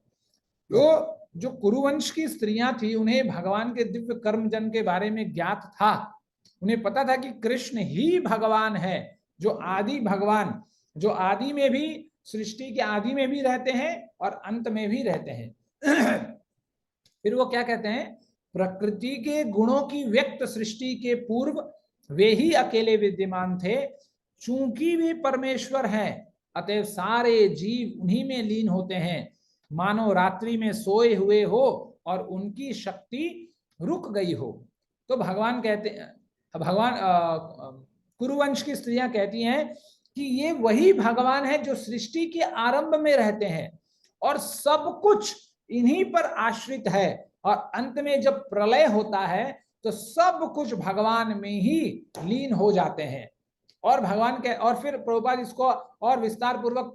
तो जो कुरुवंश की स्त्रियां थी, उन्हें भगवान के दिव्य कर्मजन के बारे में ज्ञात था। उन्हें पता था कि कृष्ण ही भगवान है, जो आदि भगवान, जो आदि में भी, सृष्टि के आदि में भी रहते हैं और अंत में भी रहते हैं। फिर वो क्या कहते हैं? प्रकृति के गुणों की व्यक्त सृष्टि के पूर्व वे ही अकेले विद्यमान थे, चूंकि वे परमेश्वर हैं, अतएव सारे जीव उन्हीं में लीन होते हैं। मानो रात्रि में सोए हुए हो और उनकी शक्ति रुक गई हो। तो भगवान कहते हैं, भगवान कुरुवंश की स्त्रियां कहती हैं कि ये वही भगवान है जो सृष्टि के आरंभ में रहते हैं और सब कुछ इन्हीं पर आश्रित है, और अंत में जब प्रलय होता है तो सब कुछ भगवान में ही लीन हो जाते हैं। और भगवान के, और फिर प्रभुपाद इसको और विस्तार पूर्वक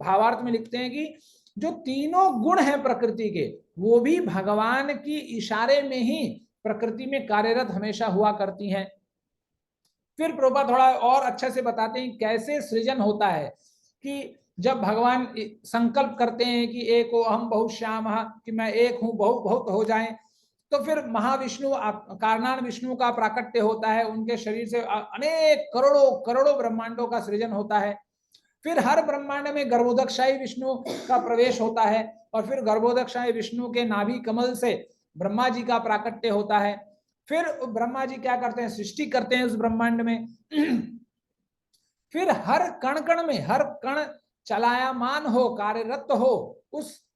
भावार्थ में लिखते हैं कि जो तीनों गुण हैं प्रकृति के, वो भी भगवान की इशारे में ही प्रकृति में कार्यरत हमेशा हुआ करती हैं। फिर प्रभुपाद थोड़ा और अच्छे से बताते हैं कैसे सृजन होता है। कि जब भगवान संकल्प करते हैं कि एक हो हम बहुश्यामः, कि मैं एक हूं, बहुत हो जाएं, तो फिर महाविष्णु, कारणान विष्णु का प्राकट्य होता है, उनके शरीर से अनेक करोड़ों ब्रह्मांडों का सृजन होता है। फिर हर ब्रह्मांड में गर्भोदकशाही विष्णु का प्रवेश होता है, और फिर गर्भोदकशाही विष्णु के नाभि कमल से ब्रह्मा जी का प्राकट्य होता है। फिर ब्रह्मा जी क्या करते हैं? सृष्टि करते हैं उस ब्रह्मांड में। फिर हर कण कण में, हर कण चलायमान हो, कार्यरत हो, उस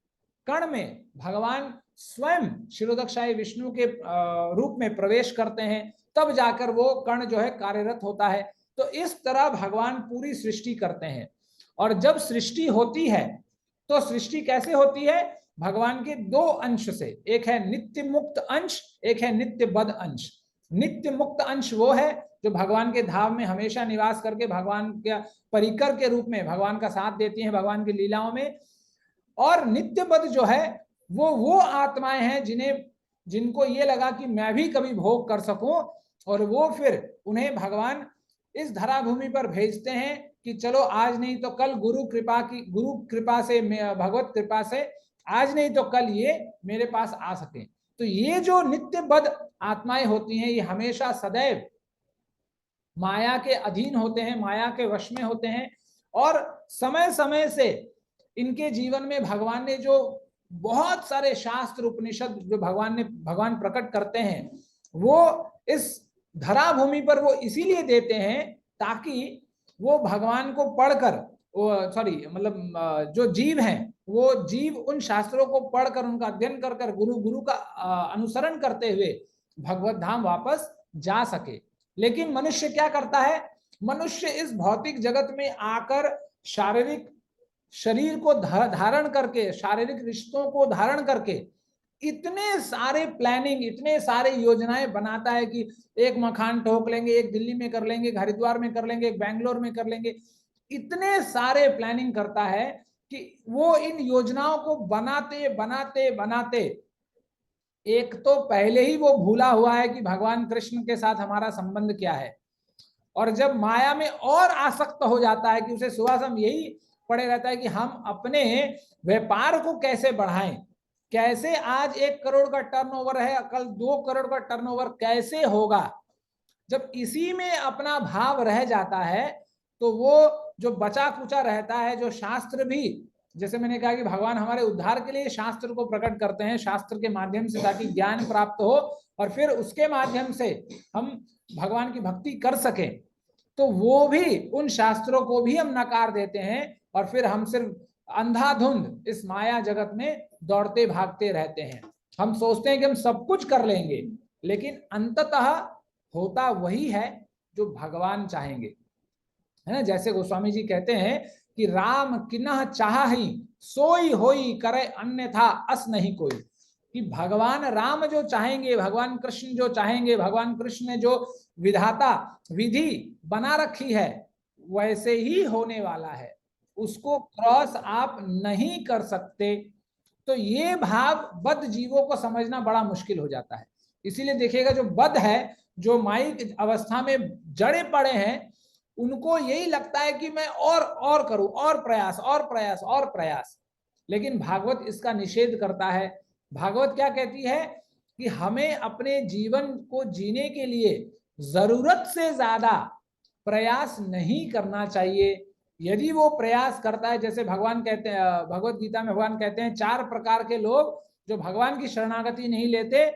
कण में भगवान स्वयं क्षीरोदकशाही विष्णु के रूप में प्रवेश करते हैं, तब जाकर वो कण जो है कार्यरत होता है। तो इस तरह भगवान पूरी सृष्टि करते हैं। और जब सृष्टि होती है तो सृष्टि कैसे होती है? भगवान के दो अंश से, एक है नित्य मुक्त अंश, एक है नित्य बद्ध अंश। नित्य मुक्त अंश वो है जो भगवान के धाम में हमेशा निवास करके भगवान के परिकर के रूप में भगवान का साथ देती हैं भगवान की लीलाओं में। और नित्य बद्ध जो है वो आत्माएं हैं जिनको ये लगा कि मैं भी कभी भोग कर सकूं, और वो फिर उन्हें भगवान इस धरा भूमि पर भेजते हैं कि चलो आज नहीं तो कल गुरु कृपा से, भगवत कृपा से आज नहीं तो कल ये मेरे पास आ सके। तो ये जो नित्य बद्ध आत्माएं होती हैं, ये हमेशा सदैव माया के अधीन होते हैं, माया के वश में होते हैं, और समय समय से इनके जीवन में भगवान ने जो बहुत सारे शास्त्र उपनिषद जो भगवान प्रकट करते हैं, वो इस धरा भूमि पर वो इसीलिए देते हैं ताकि वो भगवान को पढ़कर, जो जीव हैं वो जीव उन शास्त्रों को पढ़कर, उनका अध्ययन कर कर गुरु का अनुसरण करते हुए भगवत धाम वापस जा सके। लेकिन मनुष्य क्या करता है? मनुष्य इस भौतिक जगत में आकर शारीरिक शरीर को धारण करके, शारीरिक रिश्तों को धारण करके इतने सारे प्लानिंग, इतने सारे योजनाएं बनाता है कि एक मकान ठोक लेंगे, एक दिल्ली में कर लेंगे, एक हरिद्वार में कर लेंगे, एक बैंगलोर में कर लेंगे। इतने सारे प्लानिंग करता है कि वो इन योजनाओं को बनाते बनाते बनाते एक तो पहले ही वो भूला हुआ है कि भगवान कृष्ण के साथ हमारा संबंध क्या है, और जब माया में और आसक्त हो जाता है कि उसे सुबह शाम यही पड़े रहता है कि हम अपने व्यापार को कैसे बढ़ाएं, कैसे आज 1 करोड़ का टर्नओवर है, कल 2 करोड़ का टर्नओवर कैसे होगा। जब इसी में अपना भाव रह जाता है तो वो जो बचा कुचा रहता है, जो शास्त्र भी, जैसे मैंने कहा कि भगवान हमारे उद्धार के लिए शास्त्र को प्रकट करते हैं, शास्त्र के माध्यम से, ताकि ज्ञान प्राप्त हो और फिर उसके माध्यम से हम भगवान की भक्ति कर सके। तो वो भी, उन शास्त्रों को भी हम नकार देते हैं और फिर हम सिर्फ अंधाधुंध इस माया जगत में दौड़ते भागते रहते हैं। हम सोचते हैं कि हम सब कुछ कर लेंगे, लेकिन अंततः होता वही है जो भगवान चाहेंगे, है ना। जैसे गोस्वामी जी कहते हैं कि राम किन्ह चाहि सोई होई करे अन्यथा अस नहीं कोई, कि भगवान राम जो चाहेंगे, भगवान कृष्ण जो चाहेंगे, भगवान कृष्ण ने जो विधाता विधि बना रखी है वैसे ही होने वाला है, उसको क्रॉस आप नहीं कर सकते। तो ये भाव बद्ध जीवों को समझना बड़ा मुश्किल हो जाता है। इसीलिए देखिएगा जो बद्ध है, जो माइक अवस्था में जड़े पड़े हैं, उनको यही लगता है कि मैं और करूं, और प्रयास और प्रयास और प्रयास। लेकिन भागवत इसका निषेध करता है। भागवत क्या कहती है कि हमें अपने जीवन को जीने के लिए जरूरत से ज्यादा प्रयास नहीं करना चाहिए। यदि वो प्रयास करता है, जैसे भगवान कहते हैं, भगवत गीता में भगवान कहते हैं 4 प्रकार के लोग जो भगवान की शरणागति नहीं लेते।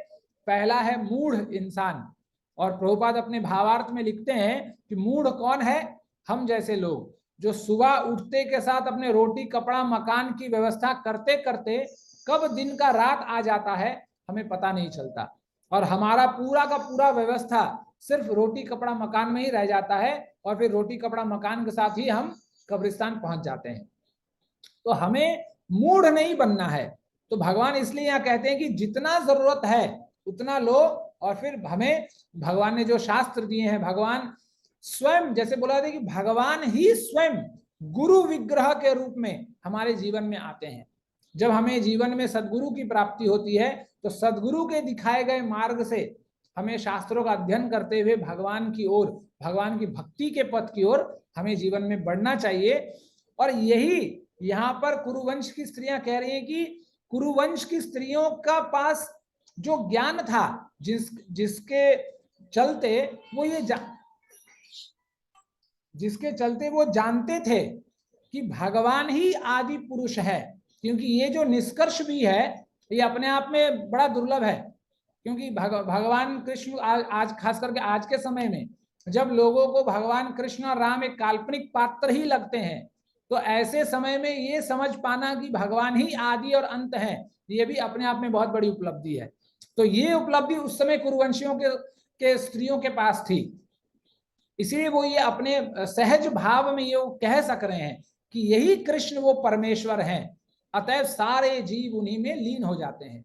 पहला है मूढ़ इंसान, और प्रभुपाद अपने भावार्थ में लिखते हैं कि मूढ़ कौन है? हम जैसे लोग जो सुबह उठते के साथ अपने रोटी कपड़ा मकान की व्यवस्था करते करते कब दिन का रात आ जाता है हमें पता नहीं चलता, और हमारा पूरा का पूरा व्यवस्था सिर्फ रोटी कपड़ा मकान में ही रह जाता है, और फिर रोटी कपड़ा मकान के साथ ही हम कब्रिस्तान पहुंच जाते हैं। तो हमें मूढ़ नहीं बनना है। तो भगवान इसलिए यहाँ कहते हैं कि जितना जरूरत है उतना लो, और फिर हमें भगवान ने जो शास्त्र दिए हैं, भगवान स्वयं, जैसे बोला था कि भगवान ही स्वयं गुरु विग्रह के रूप में हमारे जीवन में आते हैं। जब हमें जीवन में सदगुरु की प्राप्ति होती है तो सदगुरु के दिखाए गए मार्ग से हमें शास्त्रों का अध्ययन करते हुए भगवान की ओर, भगवान की भक्ति के पथ की ओर हमें जीवन में बढ़ना चाहिए। और यही यहाँ पर कुरुवंश की स्त्रियां कह रही हैं कि कुरुवंश की स्त्रियों का पास जो ज्ञान था, जिसके चलते वो जानते थे कि भगवान ही आदि पुरुष है। क्योंकि ये जो निष्कर्ष भी है ये अपने आप में बड़ा दुर्लभ है, क्योंकि भगवान कृष्ण आज खास करके आज के समय में जब लोगों को भगवान कृष्ण और राम एक काल्पनिक पात्र ही लगते हैं, तो ऐसे समय में ये समझ पाना कि भगवान ही आदि और अंत है, ये भी अपने आप में बहुत बड़ी उपलब्धि है। तो ये उपलब्धि उस समय कुरुवंशियों के स्त्रियों के पास थी, इसलिए वो ये अपने सहज भाव में ये कह सक रहे हैं कि यही कृष्ण वो परमेश्वर हैं, अतएव सारे जीव उन्हीं में लीन हो जाते हैं।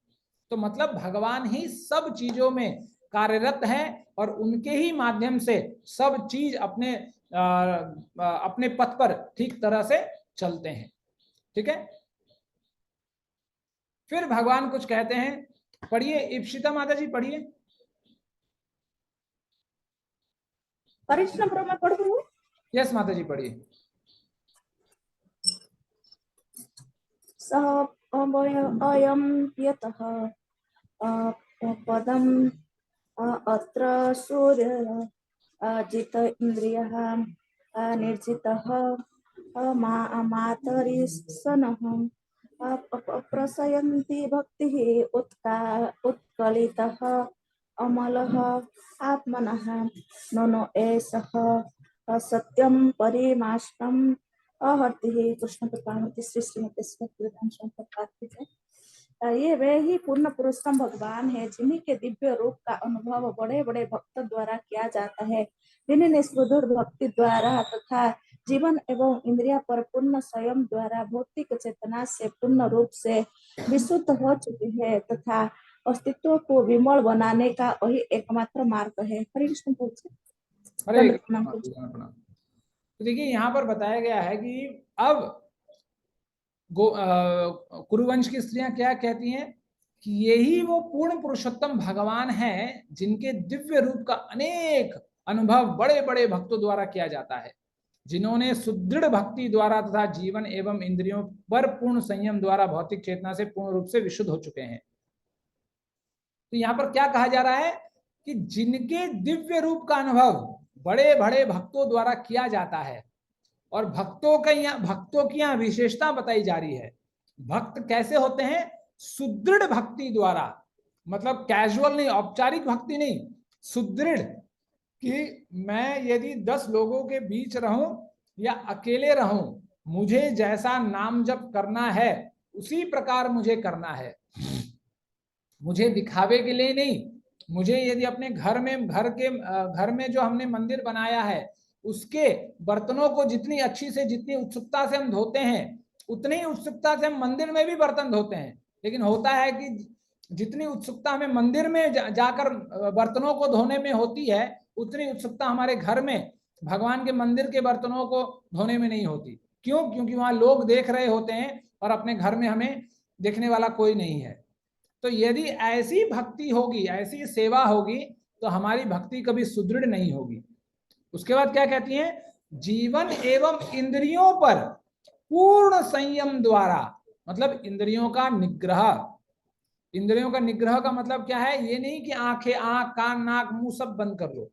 तो मतलब भगवान ही सब चीजों में कार्यरत हैं और उनके ही माध्यम से सब चीज अपने पथ पर ठीक तरह से चलते हैं। ठीक है, फिर भगवान कुछ कहते हैं, पढ़िए इप्सिता माता जी, पढ़िए। कृष्ण ब्रह्म पढ़ दूं? यस माता जी, पढ़िए। सः अयं यतः पदम् अत्र सूर्य जित इन्द्रियः निर्जितः मातरिसनः प्रसयन्ति भक्तिः उत्कलितः अमलः आत्मनः नो एषः सत्यं परिमाष्टम् अहर्तिः। कृष्ण कृपाणति श्री श्रीमती स्वरूप। ये वे ही पूर्ण पुरुषोत्तम भगवान है जिन्हीं के दिव्य रूप का अनुभव बड़े बड़े भक्त द्वारा किया जाता है, जिन्हें निष्ठुर भक्ति द्वारा तथा जीवन एवं इंद्रिया पर पूर्ण स्वयं द्वारा भौतिक चेतना से पूर्ण रूप से विशुद्ध हो चुकी है तथा अस्तित्व को विमल बनाने का वही एकमात्र मार्ग है। हरे कृष्ण प्रभु जी। हरे दंड कृष्ण, प्रणाम प्रभु जी। प्रणाम। तो देखिए यहाँ पर बताया गया है कि अब कुरुवंश की स्त्रियां क्या कहती हैं कि यही वो पूर्ण पुरुषोत्तम भगवान है जिनके दिव्य रूप का अनेक अनुभव बड़े बड़े भक्तों द्वारा किया जाता है, जिन्होंने सुदृढ़ भक्ति द्वारा तथा जीवन एवं इंद्रियों पर पूर्ण संयम द्वारा भौतिक चेतना से पूर्ण रूप से विशुद्ध हो चुके हैं। तो यहाँ पर क्या कहा जा रहा है कि जिनके दिव्य रूप का अनुभव बड़े बड़े भक्तों द्वारा किया जाता है, और भक्तों की यहाँ विशेषता बताई जा रही है। भक्त कैसे होते हैं? सुदृढ़ भक्ति द्वारा, मतलब कैजुअल नहीं, औपचारिक भक्ति नहीं, सुदृढ़, कि मैं यदि 10 लोगों के बीच रहूं या अकेले रहूं, मुझे जैसा नाम जप करना है उसी प्रकार मुझे करना है, मुझे दिखावे के लिए नहीं। मुझे यदि अपने घर में जो हमने मंदिर बनाया है उसके बर्तनों को जितनी अच्छी से, जितनी उत्सुकता से हम धोते हैं, उतनी ही उत्सुकता से हम मंदिर में भी बर्तन धोते हैं। लेकिन होता है कि जितनी उत्सुकता हमें मंदिर में जाकर बर्तनों को धोने में होती है, उतनी उत्सुकता हमारे घर में भगवान के मंदिर के बर्तनों को धोने में नहीं होती। क्यों? क्योंकि वहां लोग देख रहे होते हैं और अपने घर में हमें देखने वाला कोई नहीं है। तो यदि ऐसी भक्ति होगी, ऐसी सेवा होगी, तो हमारी भक्ति कभी सुदृढ़ नहीं होगी। उसके बाद क्या कहती हैं? जीवन एवं इंद्रियों पर पूर्ण संयम द्वारा, मतलब इंद्रियों का निग्रह। इंद्रियों का निग्रह का मतलब क्या है? ये नहीं कि आंखें, आंख, कान, नाक, मुंह सब बंद कर लो,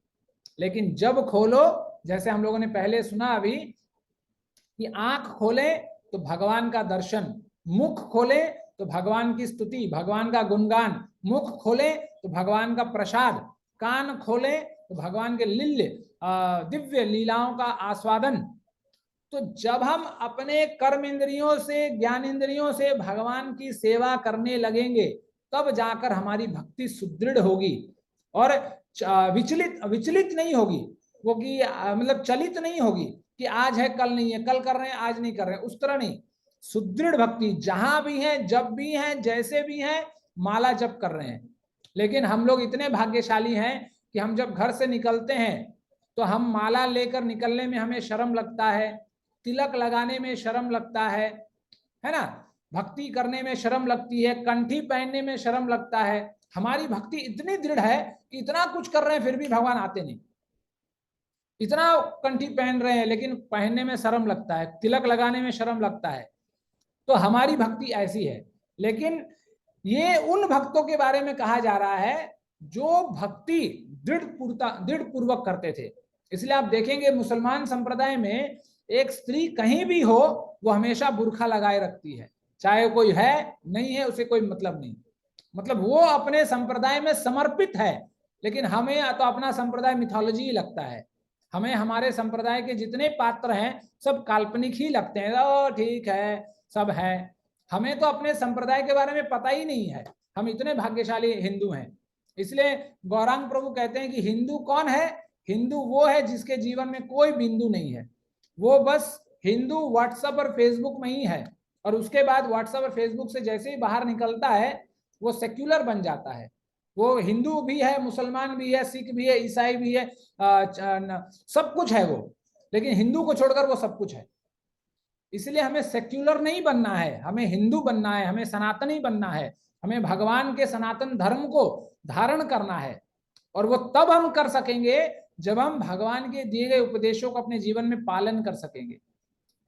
लेकिन जब खोलो, जैसे हम लोगों ने पहले सुना अभी कि आंख खोले तो भगवान का दर्शन, मुख खोले तो भगवान की स्तुति, भगवान का गुणगान, मुख खोले तो भगवान का प्रसाद, कान खोले तो भगवान के लील्य दिव्य लीलाओं का आस्वादन। तो जब हम अपने कर्म इंद्रियों से, ज्ञान इंद्रियों से भगवान की सेवा करने लगेंगे, तब जाकर हमारी भक्ति सुदृढ़ होगी और विचलित नहीं होगी, वो कि मतलब चलित नहीं होगी कि आज है कल नहीं है, कल कर रहे हैं आज नहीं कर रहे हैं, उस तरह नहीं। सुदृढ़ भक्ति जहां भी है, जब भी है, जैसे भी है, माला जप कर रहे हैं। लेकिन हम लोग इतने भाग्यशाली हैं कि हम जब घर से निकलते हैं तो हम माला लेकर निकलने में हमें शर्म लगता है, तिलक लगाने में शर्म लगता है ना, भक्ति करने में शर्म लगती है, कंठी पहनने में शर्म लगता है। हमारी भक्ति इतनी दृढ़ है कि इतना कुछ कर रहे हैं फिर भी भगवान आते नहीं। इतना कंठी पहन रहे हैं लेकिन पहनने में शर्म लगता है, तिलक लगाने में शर्म लगता है। तो हमारी भक्ति ऐसी है। लेकिन ये उन भक्तों के बारे में कहा जा रहा है जो भक्ति दृढ़ पूर्वक करते थे। इसलिए आप देखेंगे मुसलमान संप्रदाय में एक स्त्री कहीं भी हो, वो हमेशा बुर्खा लगाए रखती है, चाहे कोई है नहीं है उसे कोई मतलब नहीं, मतलब वो अपने संप्रदाय में समर्पित है। लेकिन हमें तो अपना संप्रदाय मिथोलॉजी ही लगता है, हमें हमारे संप्रदाय के जितने पात्र हैं सब काल्पनिक ही लगते हैं। ओ ठीक है, सब है, हमें तो अपने संप्रदाय के बारे में पता ही नहीं है। हम इतने भाग्यशाली हिंदू हैं। इसलिए गौरांग प्रभु कहते हैं कि हिंदू कौन है? हिंदू वो है जिसके जीवन में कोई बिंदु नहीं है, वो बस हिंदू व्हाट्सएप और फेसबुक में ही है, और उसके बाद व्हाट्सएप और फेसबुक से जैसे ही बाहर निकलता है वो सेक्युलर बन जाता है। वो हिंदू भी है, मुसलमान भी है, सिख भी है, ईसाई भी है, सब कुछ है वो, लेकिन हिंदू को छोड़कर वो सब कुछ है। इसलिए हमें सेक्युलर नहीं बनना है, हमें हिंदू बनना है, हमें सनातनी बनना है, हमें भगवान के सनातन धर्म को धारण करना है। और वो तब हम कर सकेंगे जब हम भगवान के दिए गए उपदेशों को अपने जीवन में पालन कर सकेंगे।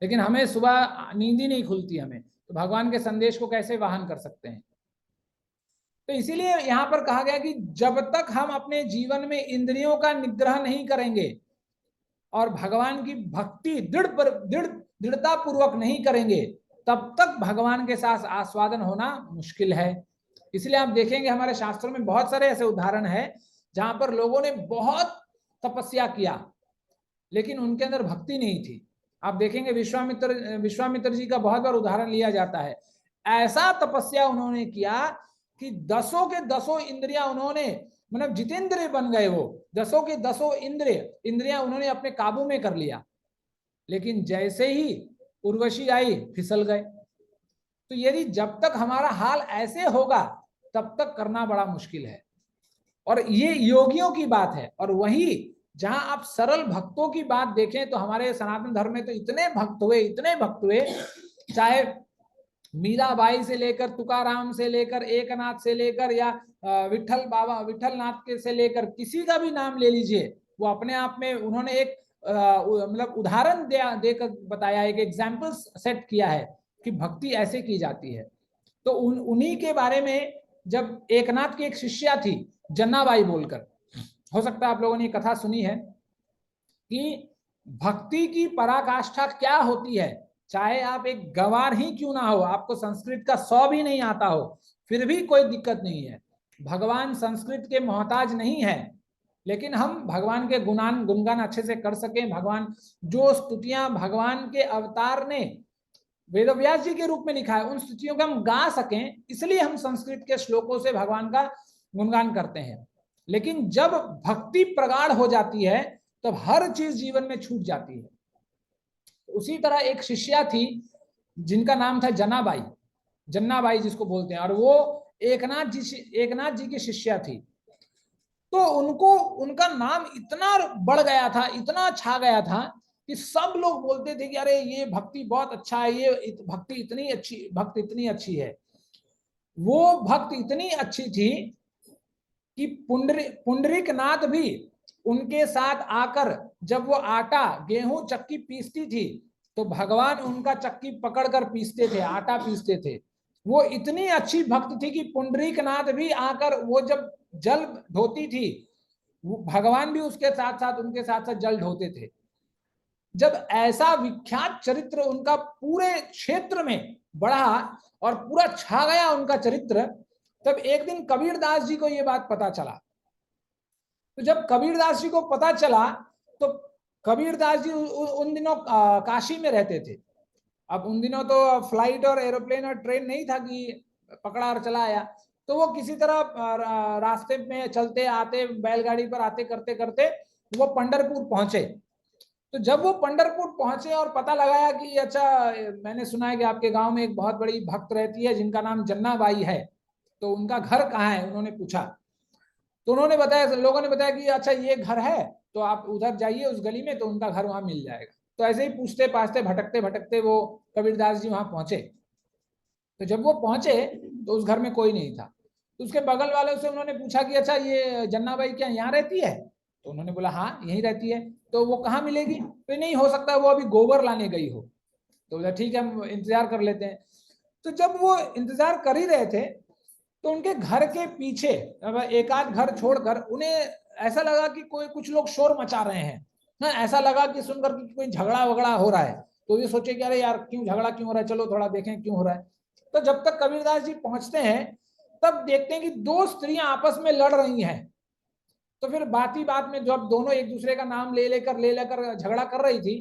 लेकिन हमें सुबह नींद ही नहीं खुलती हमें, तो भगवान के संदेश को कैसे वाहन कर सकते हैं? तो इसीलिए यहां पर कहा गया कि जब तक हम अपने जीवन में इंद्रियों का निग्रह नहीं करेंगे और भगवान की भक्ति दृढ़ता पूर्वक नहीं करेंगे, तब तक भगवान के साथ आस्वादन होना मुश्किल है। इसलिए आप देखेंगे हमारे शास्त्रों में बहुत सारे ऐसे उदाहरण हैं जहां पर लोगों ने बहुत तपस्या किया लेकिन उनके अंदर भक्ति नहीं थी। आप देखेंगे विश्वामित्र जी का बहुत बार उदाहरण लिया जाता है। ऐसा तपस्या उन्होंने किया कि 10 के 10 इंद्रियां उन्होंने, मतलब जितेंद्रिय बन गए वो, 10 के 10 इंद्रियां उन्होंने अपने काबू में कर लिया। लेकिन जैसे ही उर्वशी आई फिसल गए। तो यदि जब तक हमारा हाल ऐसे होगा तब तक करना बड़ा मुश्किल है। और ये योगियों की बात है। और वही जहां आप सरल भक्तों की बात देखें तो हमारे सनातन धर्म में तो इतने भक्त हुए, इतने भक्त हुए, चाहे मीराबाई से लेकर तुकाराम से लेकर एकनाथ से लेकर या विठल बाबा विठल नाथ के से लेकर किसी का भी नाम ले लीजिए, वो अपने आप में उन्होंने एक मतलब उदाहरण देकर बताया, एक एग्जाम्पल सेट किया है कि भक्ति ऐसे की जाती है। तो उन्हीं के बारे में जब एकनाथ की एक शिष्या थी जन्नाबाई बोलकर, हो सकता है आप लोगों ने ये कथा सुनी है कि भक्ति की पराकाष्ठा क्या होती है। चाहे आप एक गंवार ही क्यों ना हो, आपको संस्कृत का 100 भी नहीं आता हो, फिर भी कोई दिक्कत नहीं है। भगवान संस्कृत के मोहताज नहीं है, लेकिन हम भगवान के गुणगान अच्छे से कर सकें, भगवान जो स्तुतियां भगवान के अवतार ने वेदव्यास जी के रूप में लिखा है उन स्तुतियों को हम गा सकें, इसलिए हम संस्कृत के श्लोकों से भगवान का गुणगान करते हैं। लेकिन जब भक्ति प्रगाढ़ हो जाती है तब हर चीज जीवन में छूट जाती है। उसी तरह एक शिष्या थी जिनका नाम था जन्नाबाई, जन्नाबाई जिसको बोलते हैं, और वो एकनाथ जी की शिष्या थी। तो उनको उनका नाम इतना बढ़ गया था, इतना छा गया था कि सब लोग बोलते थे कि अरे ये भक्ति बहुत अच्छा है, ये भक्ति इतनी अच्छी है। वो भक्त इतनी अच्छी थी कि पुंडरीक नाथ भी उनके साथ आकर जब वो आटा गेहूं चक्की पीसती थी तो भगवान उनका चक्की पकड़कर पीसते थे, आटा पीसते थे। वो इतनी अच्छी भक्त थी कि पुंडरीक नाथ भी आकर वो जब जल ढोती थी, भगवान भी उसके साथ साथ उनके साथ साथ जल ढोते थे। जब ऐसा विख्यात चरित्र उनका पूरे क्षेत्र में बढ़ा और पूरा छा गया उनका चरित्र, तब एक दिन कबीरदास जी को यह बात पता चला। तो जब कबीरदास जी को पता चला तो कबीरदास जी उन दिनों काशी में रहते थे। अब उन दिनों तो फ्लाइट और एरोप्लेन और ट्रेन नहीं था कि पकड़ा और चला आया, तो वो किसी तरह रास्ते में चलते आते बैलगाड़ी पर आते करते करते वो पंढरपुर पहुंचे। तो जब वो पंढरपुर पहुंचे और पता लगाया कि अच्छा मैंने सुना है कि आपके गांव में एक बहुत बड़ी भक्त रहती है जिनका नाम जन्नाबाई है, तो उनका घर कहाँ है उन्होंने पूछा। तो उन्होंने बताया, लोगों ने बताया कि अच्छा ये घर है तो आप उधर जाइए उस गली में, तो उनका घर वहां मिल जाएगा। तो ऐसे ही पूछते पाछते भटकते भटकते वो कबीरदास जी वहां पहुंचे। तो जब वो पहुंचे तो उस घर में कोई नहीं था। तो उसके बगल वाले से उन्होंने पूछा कि अच्छा ये जन्नाबाई क्या यहाँ रहती है? तो उन्होंने बोला हाँ यहीं रहती है। तो वो कहाँ मिलेगी? तो नहीं हो सकता वो अभी गोबर लाने गई हो। तो बोला ठीक है हम इंतजार कर लेते हैं। तो जब वो इंतजार कर ही रहे थे तो उनके घर के पीछे एक आध घर छोड़कर उन्हें ऐसा लगा कि कुछ लोग शोर मचा रहे हैं ना, ऐसा लगा कि सुनकर कि कोई झगड़ा वगड़ा हो रहा है। तो ये सोचे कि अरे यार क्यों झगड़ा क्यों हो रहा है, चलो थोड़ा देखें क्यों हो रहा है। तो जब तक कबीरदास जी पहुंचते हैं तब देखते हैं कि दो स्त्रियां आपस में लड़ रही हैं। तो फिर बात ही बात में जब दोनों एक दूसरे का नाम ले लेकर झगड़ा कर रही थी,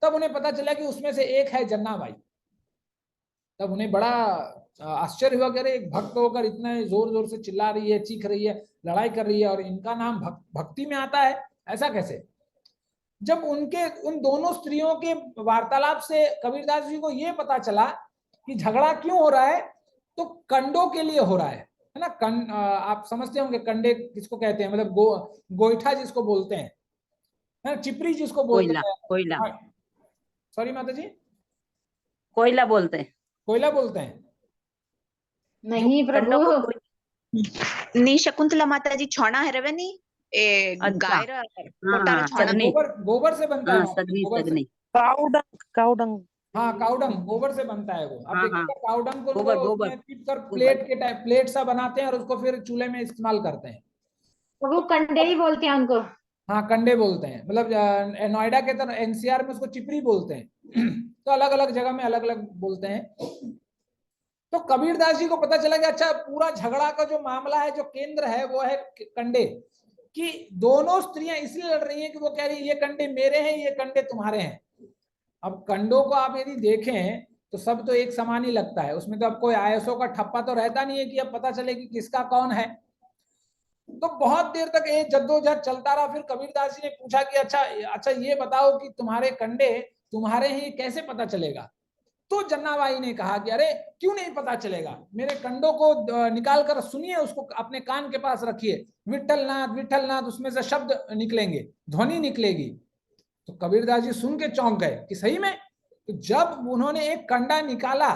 तब उन्हें पता चला कि उसमें से एक है जन्नाबाई। तब उन्हें बड़ा आश्चर्य हुआ कि अरे एक भक्त होकर इतना जोर जोर से चिल्ला रही है, चीख रही है, लड़ाई कर रही है और इनका नाम भक्ति में आता है, ऐसा कैसे? जब उन दोनों स्त्रियों के वार्तालाप से कबीरदास जी को यह पता चला कि झगड़ा क्यों हो रहा है, तो कंडों के लिए हो रहा है ना। आप समझते होंगे कंडे किसको कहते हैं, मतलब गोईठा जिसको बोलते हैं ना, चिपरी जिसको बोलते हैं। कोयला सॉरी माता जी, कोयला बोलते हैं। कोयला बोलते हैं नहीं प्रभु, शकुंतला माता जी छोना है रवेनी गायर गोबर से बनता है। सगनी काउडंग हाँ काउडंग गोबर से बनता है वो। आप देखिएगा काउडंग को गोबर कर प्लेट सा बनाते हैं और उसको फिर चूल्हे में इस्तेमाल करते हैं। प्रभु कंडे ही बोलते हैं उनको। हाँ कंडे बोलते हैं, मतलब नोएडा के तरफ एनसीआर में उसको चिपरी बोलते हैं। तो अलग अलग जगह में अलग अलग बोलते हैं। तो कबीरदास जी को पता चला कि अच्छा पूरा झगड़ा का जो मामला है, जो केंद्र है वो है कंडे, कि दोनों स्त्रियां इसलिए लड़ रही हैं कि वो कह रही है ये कंडे मेरे हैं, ये कंडे तुम्हारे हैं। अब कंडों को आप यदि देखें तो सब तो एक समान ही लगता है, उसमें तो अब कोई आईएसओ का ठप्पा तो रहता नहीं है कि अब पता चले कि किसका कौन है। तो बहुत देर तक ये जद्दोजहद चलता रहा। फिर कबीरदास जी ने पूछा कि अच्छा ये बताओ कि तुम्हारे कंडे तुम्हारे हैं ये कैसे पता चलेगा? तो जन्नाबाई ने कहा कि अरे क्यों नहीं पता चलेगा, मेरे कंडों को निकाल कर सुनिए, उसको अपने कान के पास रखिए, विठलनाथ विठलनाथ, उसमें से शब्द निकलेंगे, ध्वनि निकलेगी। तो कबीरदास जी सुन के चौंक गए कि सही में। तो जब उन्होंने एक कंडा निकाला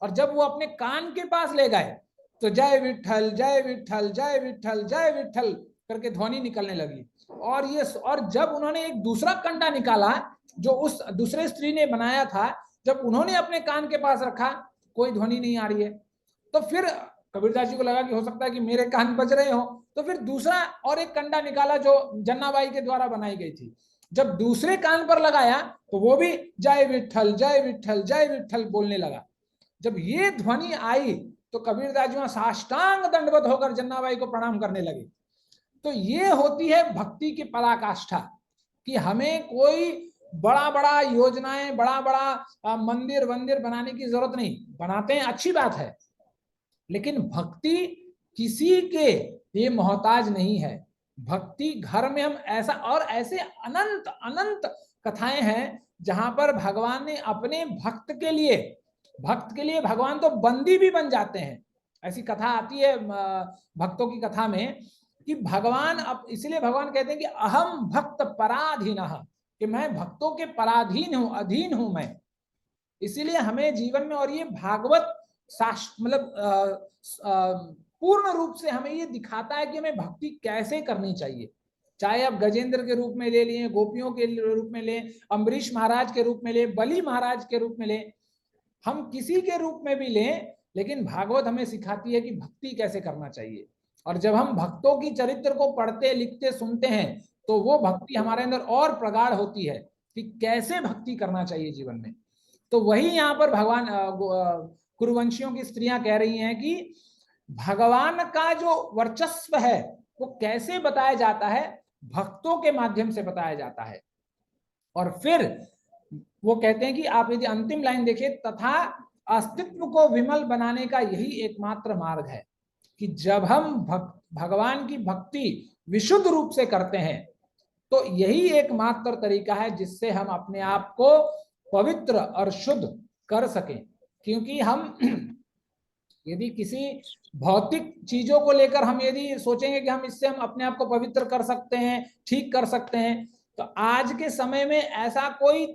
और जब वो अपने कान के पास ले गए तो जय विठल जय विठल जय विठल जय विठल करके ध्वनि निकलने लगी। और जब उन्होंने एक दूसरा कंडा निकाला जो उस दूसरे स्त्री ने बनाया था, जब उन्होंने अपने कान के पास रखा, कोई ध्वनि नहीं आ रही है। तो फिर कबीरदास जी को लगा कि हो सकता है कि मेरे कान बज रहे हो, तो फिर दूसरा और एक कंडा निकाला जो जन्नाबाई के द्वारा बनाई गई थी। जब दूसरे कान पर लगाया तो वो भी जय विठल जय विठल जय विठल बोलने लगा। जब ये ध्वनि आई तो कबीरदास जी वहां साष्टांग दंडवत होकर जन्नाबाई को प्रणाम करने लगे। तो ये होती है भक्ति की पराकाष्ठा, कि हमें कोई बड़ा बड़ा योजनाएं, बड़ा बड़ा मंदिर वंदिर बनाने की जरूरत नहीं। बनाते हैं, अच्छी बात है, लेकिन भक्ति किसी के ये मोहताज नहीं है। भक्ति घर में हम ऐसा, और ऐसे अनंत अनंत कथाएं हैं जहां पर भगवान ने अपने भक्त के लिए भगवान तो बंदी भी बन जाते हैं। ऐसी कथा आती है भक्तों की कथा में कि भगवान, अब इसलिए भगवान कहते हैं कि अहम भक्त पराधीनः, कि मैं भक्तों के पराधीन हूं, अधीन हूं मैं। इसीलिए हमें जीवन में, और ये भागवत मतलब पूर्ण रूप से हमें ये दिखाता है कि हमें भक्ति कैसे करनी चाहिए। चाहे आप गजेंद्र के रूप में ले लिए, गोपियों के रूप में ले, अम्बरीश महाराज के रूप में ले, बलि महाराज के रूप में ले, हम किसी के रूप में भी लें, लेकिन भागवत हमें सिखाती है कि भक्ति कैसे करना चाहिए। और जब हम भक्तों की चरित्र को पढ़ते, लिखते, सुनते हैं तो वो भक्ति हमारे अंदर और प्रगाढ़ होती है कि कैसे भक्ति करना चाहिए जीवन में। तो वही यहाँ पर भगवान कुरुवंशियों की स्त्रियां कह रही हैं कि भगवान का जो वर्चस्व है वो कैसे बताया जाता है, भक्तों के माध्यम से बताया जाता है। और फिर वो कहते हैं कि आप यदि अंतिम लाइन देखिए, तथा अस्तित्व को विमल बनाने का यही एकमात्र मार्ग है, कि जब हम भगवान की भक्ति विशुद्ध रूप से करते हैं तो यही एकमात्र तरीका है जिससे हम अपने आप को पवित्र और शुद्ध कर सकें। क्योंकि हम यदि किसी भौतिक चीजों को लेकर हम यदि सोचेंगे कि हम इससे हम अपने आप को पवित्र कर सकते हैं, ठीक कर सकते हैं, तो आज के समय में ऐसा कोई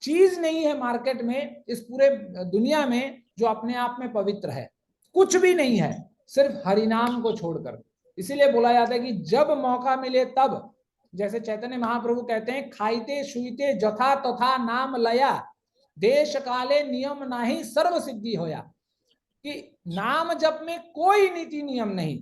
चीज नहीं है मार्केट में, इस पूरे दुनिया में, जो अपने आप में पवित्र है। कुछ भी नहीं है, सिर्फ हरिनाम को छोड़कर। इसीलिए बोला जाता है कि जब मौका मिले तब, जैसे चैतन्य महाप्रभु कहते हैं, खाइते शुइते जथा तथा नाम लया, देश काले नियम नाही सर्व सिद्धि होया, कि नाम जप में कोई नीति नियम नहीं।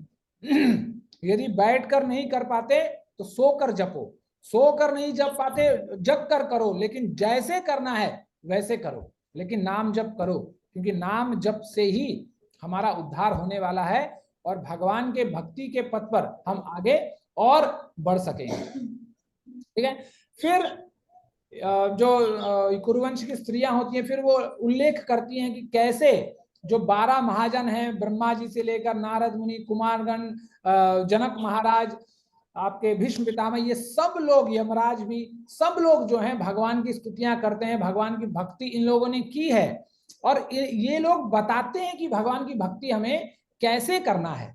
यदि बैठकर नहीं कर पाते तो सोकर जपो, सोकर नहीं जप पाते जग कर करो, लेकिन जैसे करना है वैसे करो, लेकिन नाम जप करो, क्योंकि नाम जप से ही हमारा उद्धार होने वाला है और भगवान के भक्ति के पथ पर हम आगे और बढ़ सकेंगे। ठीक है। फिर जो कुरुवंश की स्त्रियां होती हैं, फिर वो उल्लेख करती हैं कि कैसे जो 12 महाजन हैं, ब्रह्मा जी से लेकर नारद मुनि, कुमारगण, जनक महाराज, आपके भीष्म पितामह, ये सब लोग, यमराज भी, सब लोग जो हैं भगवान की स्तुतियां करते हैं। भगवान की भक्ति इन लोगों ने की है और ये लोग बताते हैं कि भगवान की भक्ति हमें कैसे करना है।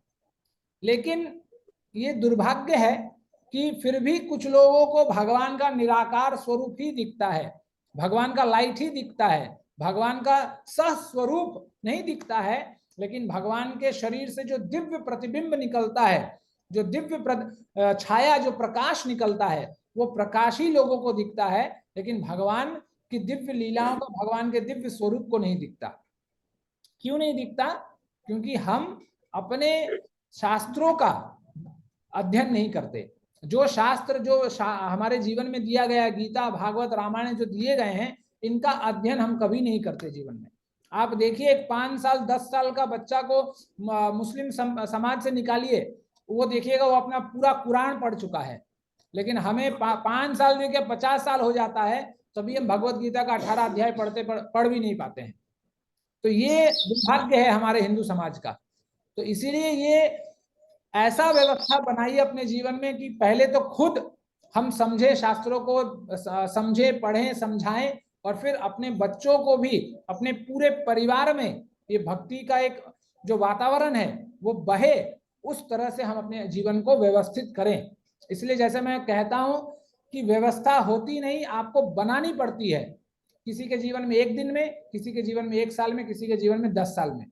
लेकिन ये दुर्भाग्य है कि फिर भी कुछ लोगों को भगवान का निराकार स्वरूप ही दिखता है, भगवान का लाइट ही दिखता है, भगवान का सह स्वरूप नहीं दिखता है। लेकिन भगवान के शरीर से जो दिव्य प्रतिबिंब निकलता है, जो दिव्य छाया, जो प्रकाश निकलता है, वो प्रकाश ही लोगों को दिखता है, लेकिन भगवान की दिव्य लीलाओं का, भगवान के दिव्य स्वरूप को नहीं दिखता। क्यों नहीं दिखता? क्योंकि हम अपने शास्त्रों का अध्ययन नहीं करते। जो शास्त्र जो हमारे जीवन में दिया गया, गीता, भागवत, रामायण जो दिए गए हैं, इनका अध्ययन हम कभी नहीं करते जीवन में। आप देखिए, एक 5 साल 10 साल का बच्चा को मुस्लिम समाज से निकालिए, वो देखिएगा वो अपना पूरा कुरान पढ़ चुका है। लेकिन हमें 5 साल में क्या 50 साल हो जाता है, तभी हम भगवत गीता का 18 अध्याय पढ़ भी नहीं पाते हैं। तो ये दुर्भाग्य है हमारे हिंदू समाज का। तो इसीलिए ये ऐसा व्यवस्था बनाइए अपने जीवन में कि पहले तो खुद हम समझे, शास्त्रों को समझे, पढ़ें, समझाएं, और फिर अपने बच्चों को भी, अपने पूरे परिवार में ये भक्ति का एक जो वातावरण है वो बहे, उस तरह से हम अपने जीवन को व्यवस्थित करें। इसलिए जैसे मैं कहता हूं कि व्यवस्था होती नहीं, आपको बनानी पड़ती है। किसी के जीवन में 1 दिन में, किसी के जीवन में 1 साल में, किसी के जीवन में 10 साल में।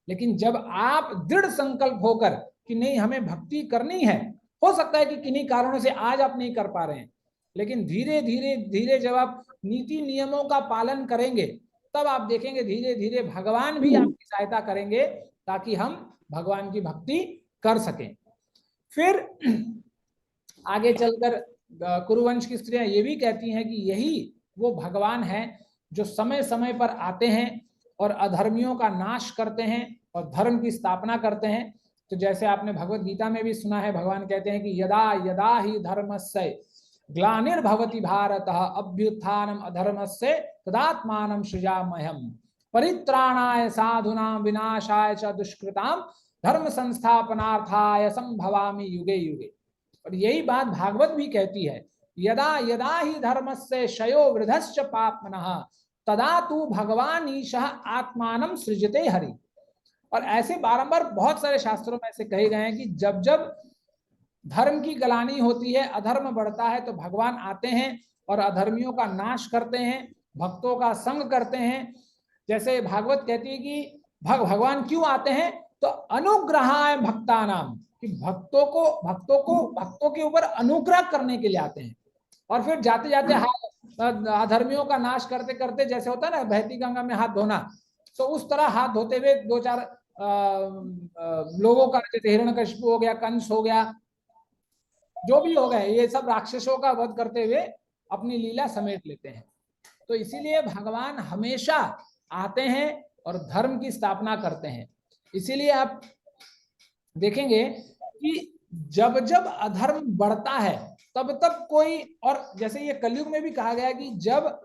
लेकिन जब आप दृढ़ संकल्प होकर कि नहीं हमें भक्ति करनी है, हो सकता है कि किन्हीं कारणों से आज आप नहीं कर पा रहे हैं, लेकिन धीरे धीरे धीरे जब आप नीति नियमों का पालन करेंगे तब आप देखेंगे धीरे धीरे भगवान भी आपकी सहायता करेंगे ताकि हम भगवान की भक्ति कर सकें। फिर आगे चलकर कुरुवंश की स्त्रियां ये भी कहती हैं कि यही वो भगवान है जो समय समय पर आते हैं और अधर्मियों का नाश करते हैं और धर्म की स्थापना करते हैं। तो जैसे आपने भगवत गीता में भी सुना है, भगवान कहते हैं कि यदा यदा ही धर्मस्य ग्लानिर्भवति भारत अभ्युत्थानम अधर्मस्य तदात्मानं सृजाम्यहम् परित्राणाय साधूनां विनाशाय च दुष्कृतां धर्म संस्थापनार्थाय संभवामि युगे युगे। और यही बात भागवत भी कहती है, यदा यदा ही धर्मस्य क्षयो वृद्धश्च पाप्मनः तदा तु भगवान ईशः आत्मानं सृजते हरि। और ऐसे बारंबार बहुत सारे शास्त्रों में ऐसे कहे गए हैं कि जब जब धर्म की गलानी होती है, अधर्म बढ़ता है, तो भगवान आते हैं और अधर्मियों का नाश करते हैं, भक्तों का संग करते हैं। जैसे भागवत कहती है कि भगवान क्यों आते हैं, तो अनुग्रहाय भक्तानाम, कि भक्तों के ऊपर अनुग्रह करने के लिए आते हैं। और फिर जाते जाते अधर्मियों का नाश करते करते, जैसे होता है ना बहती गंगा में हाथ धोना, तो उस तरह हाथ धोते हुए 2-4 लोगों का, जैसे हिरण्यकशिपु हो गया, कंस हो गया, जो भी हो गए, ये सब राक्षसों का वध करते हुए अपनी लीला समेट लेते हैं। तो इसीलिए भगवान हमेशा आते हैं और धर्म की स्थापना करते हैं। इसीलिए आप देखेंगे कि जब जब अधर्म बढ़ता है तब तब कोई, और जैसे ये कलयुग में भी कहा गया कि जब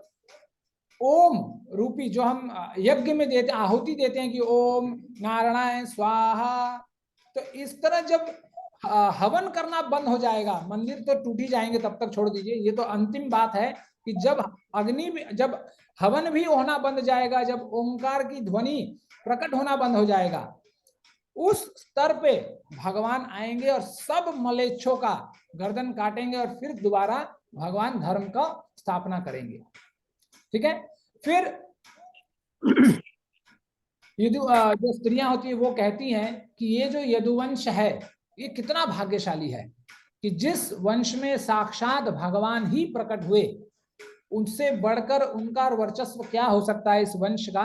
ओम रूपी जो हम यज्ञ में देते, आहुति देते हैं कि ओम नारायणाय स्वाहा, तो इस तरह जब हवन करना बंद हो जाएगा, मंदिर तो टूट ही जाएंगे, तब तक छोड़ दीजिए, ये तो अंतिम बात है कि जब हवन भी होना बंद जाएगा, जब ओंकार की ध्वनि प्रकट होना बंद हो जाएगा, उस स्तर पे भगवान आएंगे और सब मलेच्छों का गर्दन काटेंगे और फिर दोबारा भगवान धर्म का स्थापना करेंगे। ठीक है। फिर जो स्त्रियां होती है वो कहती हैं कि ये जो यदुवंश है ये कितना भाग्यशाली है कि जिस वंश में साक्षात भगवान ही प्रकट हुए, उनसे बढ़कर उनका वर्चस्व क्या हो सकता है इस वंश का,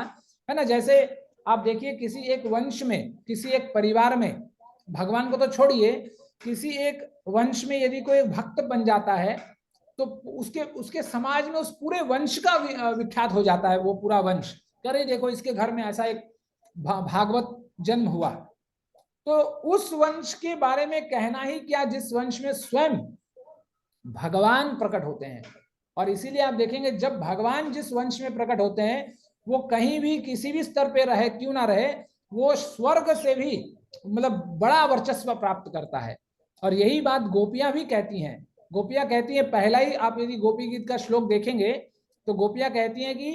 है ना। जैसे आप देखिए किसी एक वंश में, किसी एक परिवार में, भगवान को तो छोड़िए, किसी एक वंश में यदि कोई भक्त बन जाता है तो उसके समाज में उस पूरे वंश का विख्यात हो जाता है, वो पूरा वंश, अरे देखो इसके घर में ऐसा एक भागवत जन्म हुआ। तो उस वंश के बारे में कहना ही क्या, जिस वंश में स्वयं भगवान प्रकट होते हैं। और इसीलिए आप देखेंगे जब भगवान जिस वंश में प्रकट होते हैं, वो कहीं भी किसी भी स्तर पे रहे क्यों ना रहे, वो स्वर्ग से भी मतलब बड़ा वर्चस्व प्राप्त करता है। और यही बात गोपियां भी कहती हैं। गोपियां कहती हैं, पहला ही आप यदि गोपी गीत का श्लोक देखेंगे तो गोपियां कहती हैं कि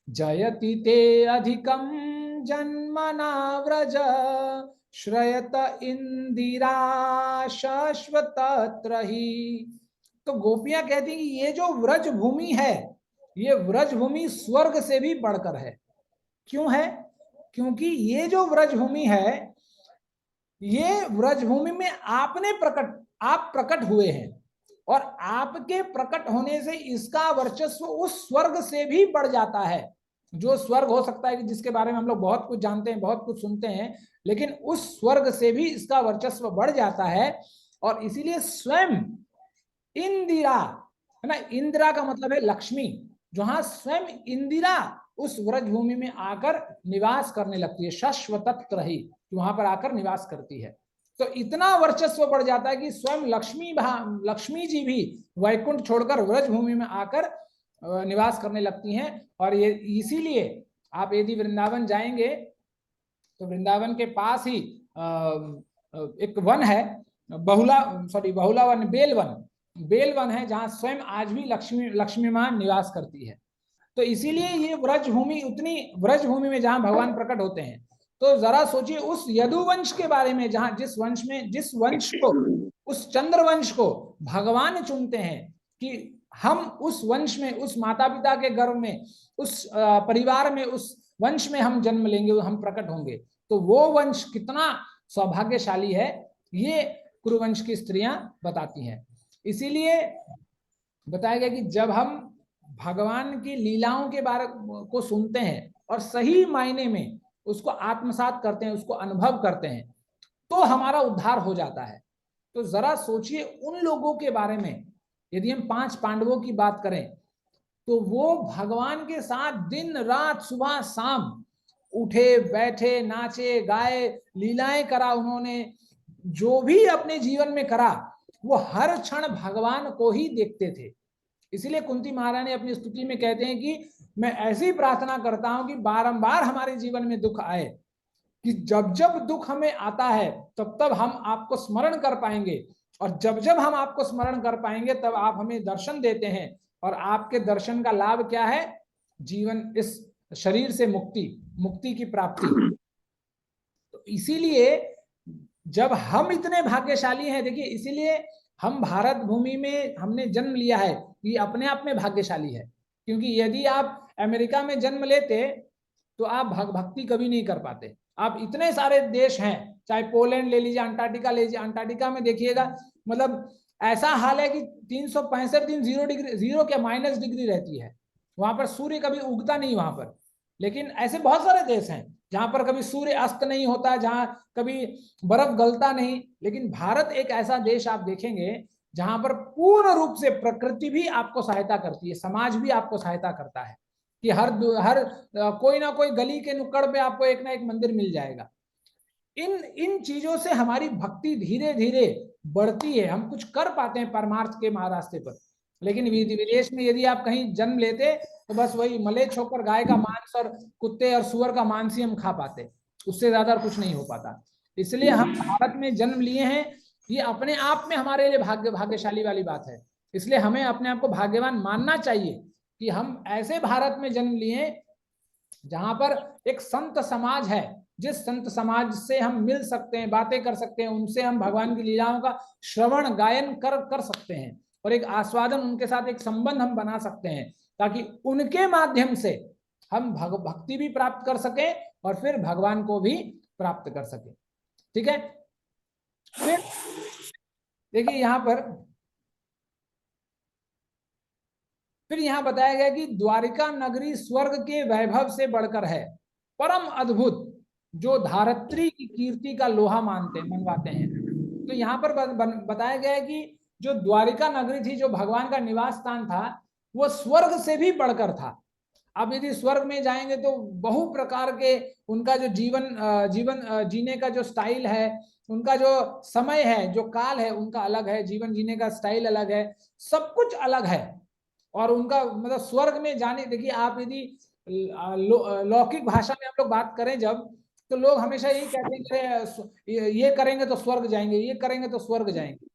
जयति ते अधिकम जन्मना व्रज श्रयत इंदिरा शाश्वतत्र ही। तो गोपियां कहती हैं कि ये जो व्रज भूमि है, ये व्रज भूमि स्वर्ग से भी बढ़कर है। क्यों है? क्योंकि ये जो व्रज भूमि है, ये व्रज भूमि में आप प्रकट हुए हैं, और आपके प्रकट होने से इसका वर्चस्व उस स्वर्ग से भी बढ़ जाता है। जो स्वर्ग हो सकता है कि जिसके बारे में हम लोग बहुत कुछ जानते हैं, बहुत कुछ सुनते हैं, लेकिन उस स्वर्ग से भी इसका वर्चस्व बढ़ जाता है। और इसीलिए स्वयं इंदिरा, है ना, इंदिरा का मतलब है लक्ष्मी, जहां स्वयं इंदिरा उस व्रज भूमि में आकर निवास करने लगती है, शाश्वतत्र ही, वहां पर आकर निवास करती है। तो इतना वर्चस्व बढ़ जाता है कि स्वयं लक्ष्मी जी भी वैकुंठ छोड़कर व्रज भूमि में आकर निवास करने लगती हैं। और ये इसीलिए आप यदि वृंदावन जाएंगे तो वृंदावन के पास ही एक वन है, बहुला वन, बेल वन, बेलवन है जहां स्वयं आज भी लक्ष्मी मां निवास करती है। तो इसीलिए ये व्रजभूमि, उतनी व्रजभूमि में जहां भगवान प्रकट होते हैं, तो जरा सोचिए उस यदुवंश के बारे में, जहां जिस वंश को, उस चंद्रवंश को भगवान चुनते हैं कि हम उस वंश में, उस माता पिता के गर्भ में, उस परिवार में, उस वंश में हम जन्म लेंगे, हम प्रकट होंगे। तो वो वंश कितना सौभाग्यशाली है, ये कुरुवंश की स्त्रियां बताती हैं। इसीलिए बताया गया कि जब हम भगवान की लीलाओं के बारे को सुनते हैं और सही मायने में उसको आत्मसात करते हैं, उसको अनुभव करते हैं, तो हमारा उद्धार हो जाता है। तो जरा सोचिए उन लोगों के बारे में, यदि हम 5 पांडवों की बात करें, तो वो भगवान के साथ दिन रात सुबह शाम उठे बैठे, नाचे गाए, लीलाएं करा उन्होंने, जो भी अपने जीवन में करा वो हर क्षण भगवान को ही देखते थे। इसलिए कुंती महारानी अपनी स्तुति में कहते हैं कि मैं ऐसी प्रार्थना करता हूं कि बारंबार हमारे जीवन में दुख आए, कि जब जब दुख हमें आता है तब तब हम आपको स्मरण कर पाएंगे, और जब जब हम आपको स्मरण कर पाएंगे तब आप हमें दर्शन देते हैं, और आपके दर्शन का लाभ क्या है? जीवन, इस शरीर से मुक्ति की प्राप्ति। तो इसीलिए जब हम इतने भाग्यशाली हैं, देखिए इसीलिए हम भारत भूमि में हमने जन्म लिया है, ये अपने आप में भाग्यशाली है। क्योंकि यदि आप अमेरिका में जन्म लेते तो आप भक्ति कभी नहीं कर पाते। आप इतने सारे देश हैं, चाहे पोलैंड ले लीजिए, अंटार्कटिका ले लीजिए, अंटार्कटिका में देखिएगा मतलब ऐसा हाल है कि 365 दिन 0 डिग्री, 0 क्या -डिग्री रहती है वहां पर, सूर्य कभी उगता नहीं वहां पर। लेकिन ऐसे बहुत सारे देश हैं जहां पर कभी सूर्य अस्त नहीं होता, जहां कभी बर्फ गलता नहीं। लेकिन भारत एक ऐसा देश आप देखेंगे जहां पर पूर्ण रूप से प्रकृति भी आपको सहायता करती है, समाज भी आपको सहायता करता है, कि हर कोई ना कोई गली के नुक्कड़ पे आपको एक ना एक मंदिर मिल जाएगा। इन चीजों से हमारी भक्ति धीरे धीरे बढ़ती है, हम कुछ कर पाते हैं परमार्थ के महारास्ते पर। लेकिन विदेश में यदि आप कहीं जन्म लेते तो बस वही मलेच्छ होकर गाय का मांस और कुत्ते और सुअर का मांस ही हम खा पाते, उससे ज्यादा कुछ नहीं हो पाता। इसलिए हम भारत में जन्म लिए हैं, ये अपने आप में हमारे लिए भाग्यशाली वाली बात है। इसलिए हमें अपने आप को भाग्यवान मानना चाहिए कि हम ऐसे भारत में जन्म लिए जहां पर एक संत समाज है, जिस संत समाज से हम मिल सकते हैं, बातें कर सकते हैं, उनसे हम भगवान की लीलाओं का श्रवण गायन कर सकते हैं, और एक आस्वादन, उनके साथ एक संबंध हम बना सकते हैं, ताकि उनके माध्यम से हम भक्ति भी प्राप्त कर सके और फिर भगवान को भी प्राप्त कर सके। ठीक है, फिर देखिए यहां पर फिर यहां बताया गया कि द्वारिका नगरी स्वर्ग के वैभव से बढ़कर है, परम अद्भुत, जो धारित्री की कीर्ति का लोहा मनवाते हैं। तो यहाँ पर बताया गया है कि जो द्वारिका नगरी थी, जो भगवान का निवास स्थान था, वो स्वर्ग से भी बढ़कर था। अब यदि स्वर्ग में जाएंगे तो बहु प्रकार के उनका जो जीवन जीने का जो स्टाइल है, उनका जो समय है, जो काल है, उनका अलग है, जीवन जीने का स्टाइल अलग है, सब कुछ अलग है। और उनका मतलब स्वर्ग में जाने, देखिए आप यदि लौकिक भाषा में हम लोग बात करें जब, तो लोग हमेशा यही कहते हैं ये करेंगे तो स्वर्ग जाएंगे, ये करेंगे तो स्वर्ग जाएंगे।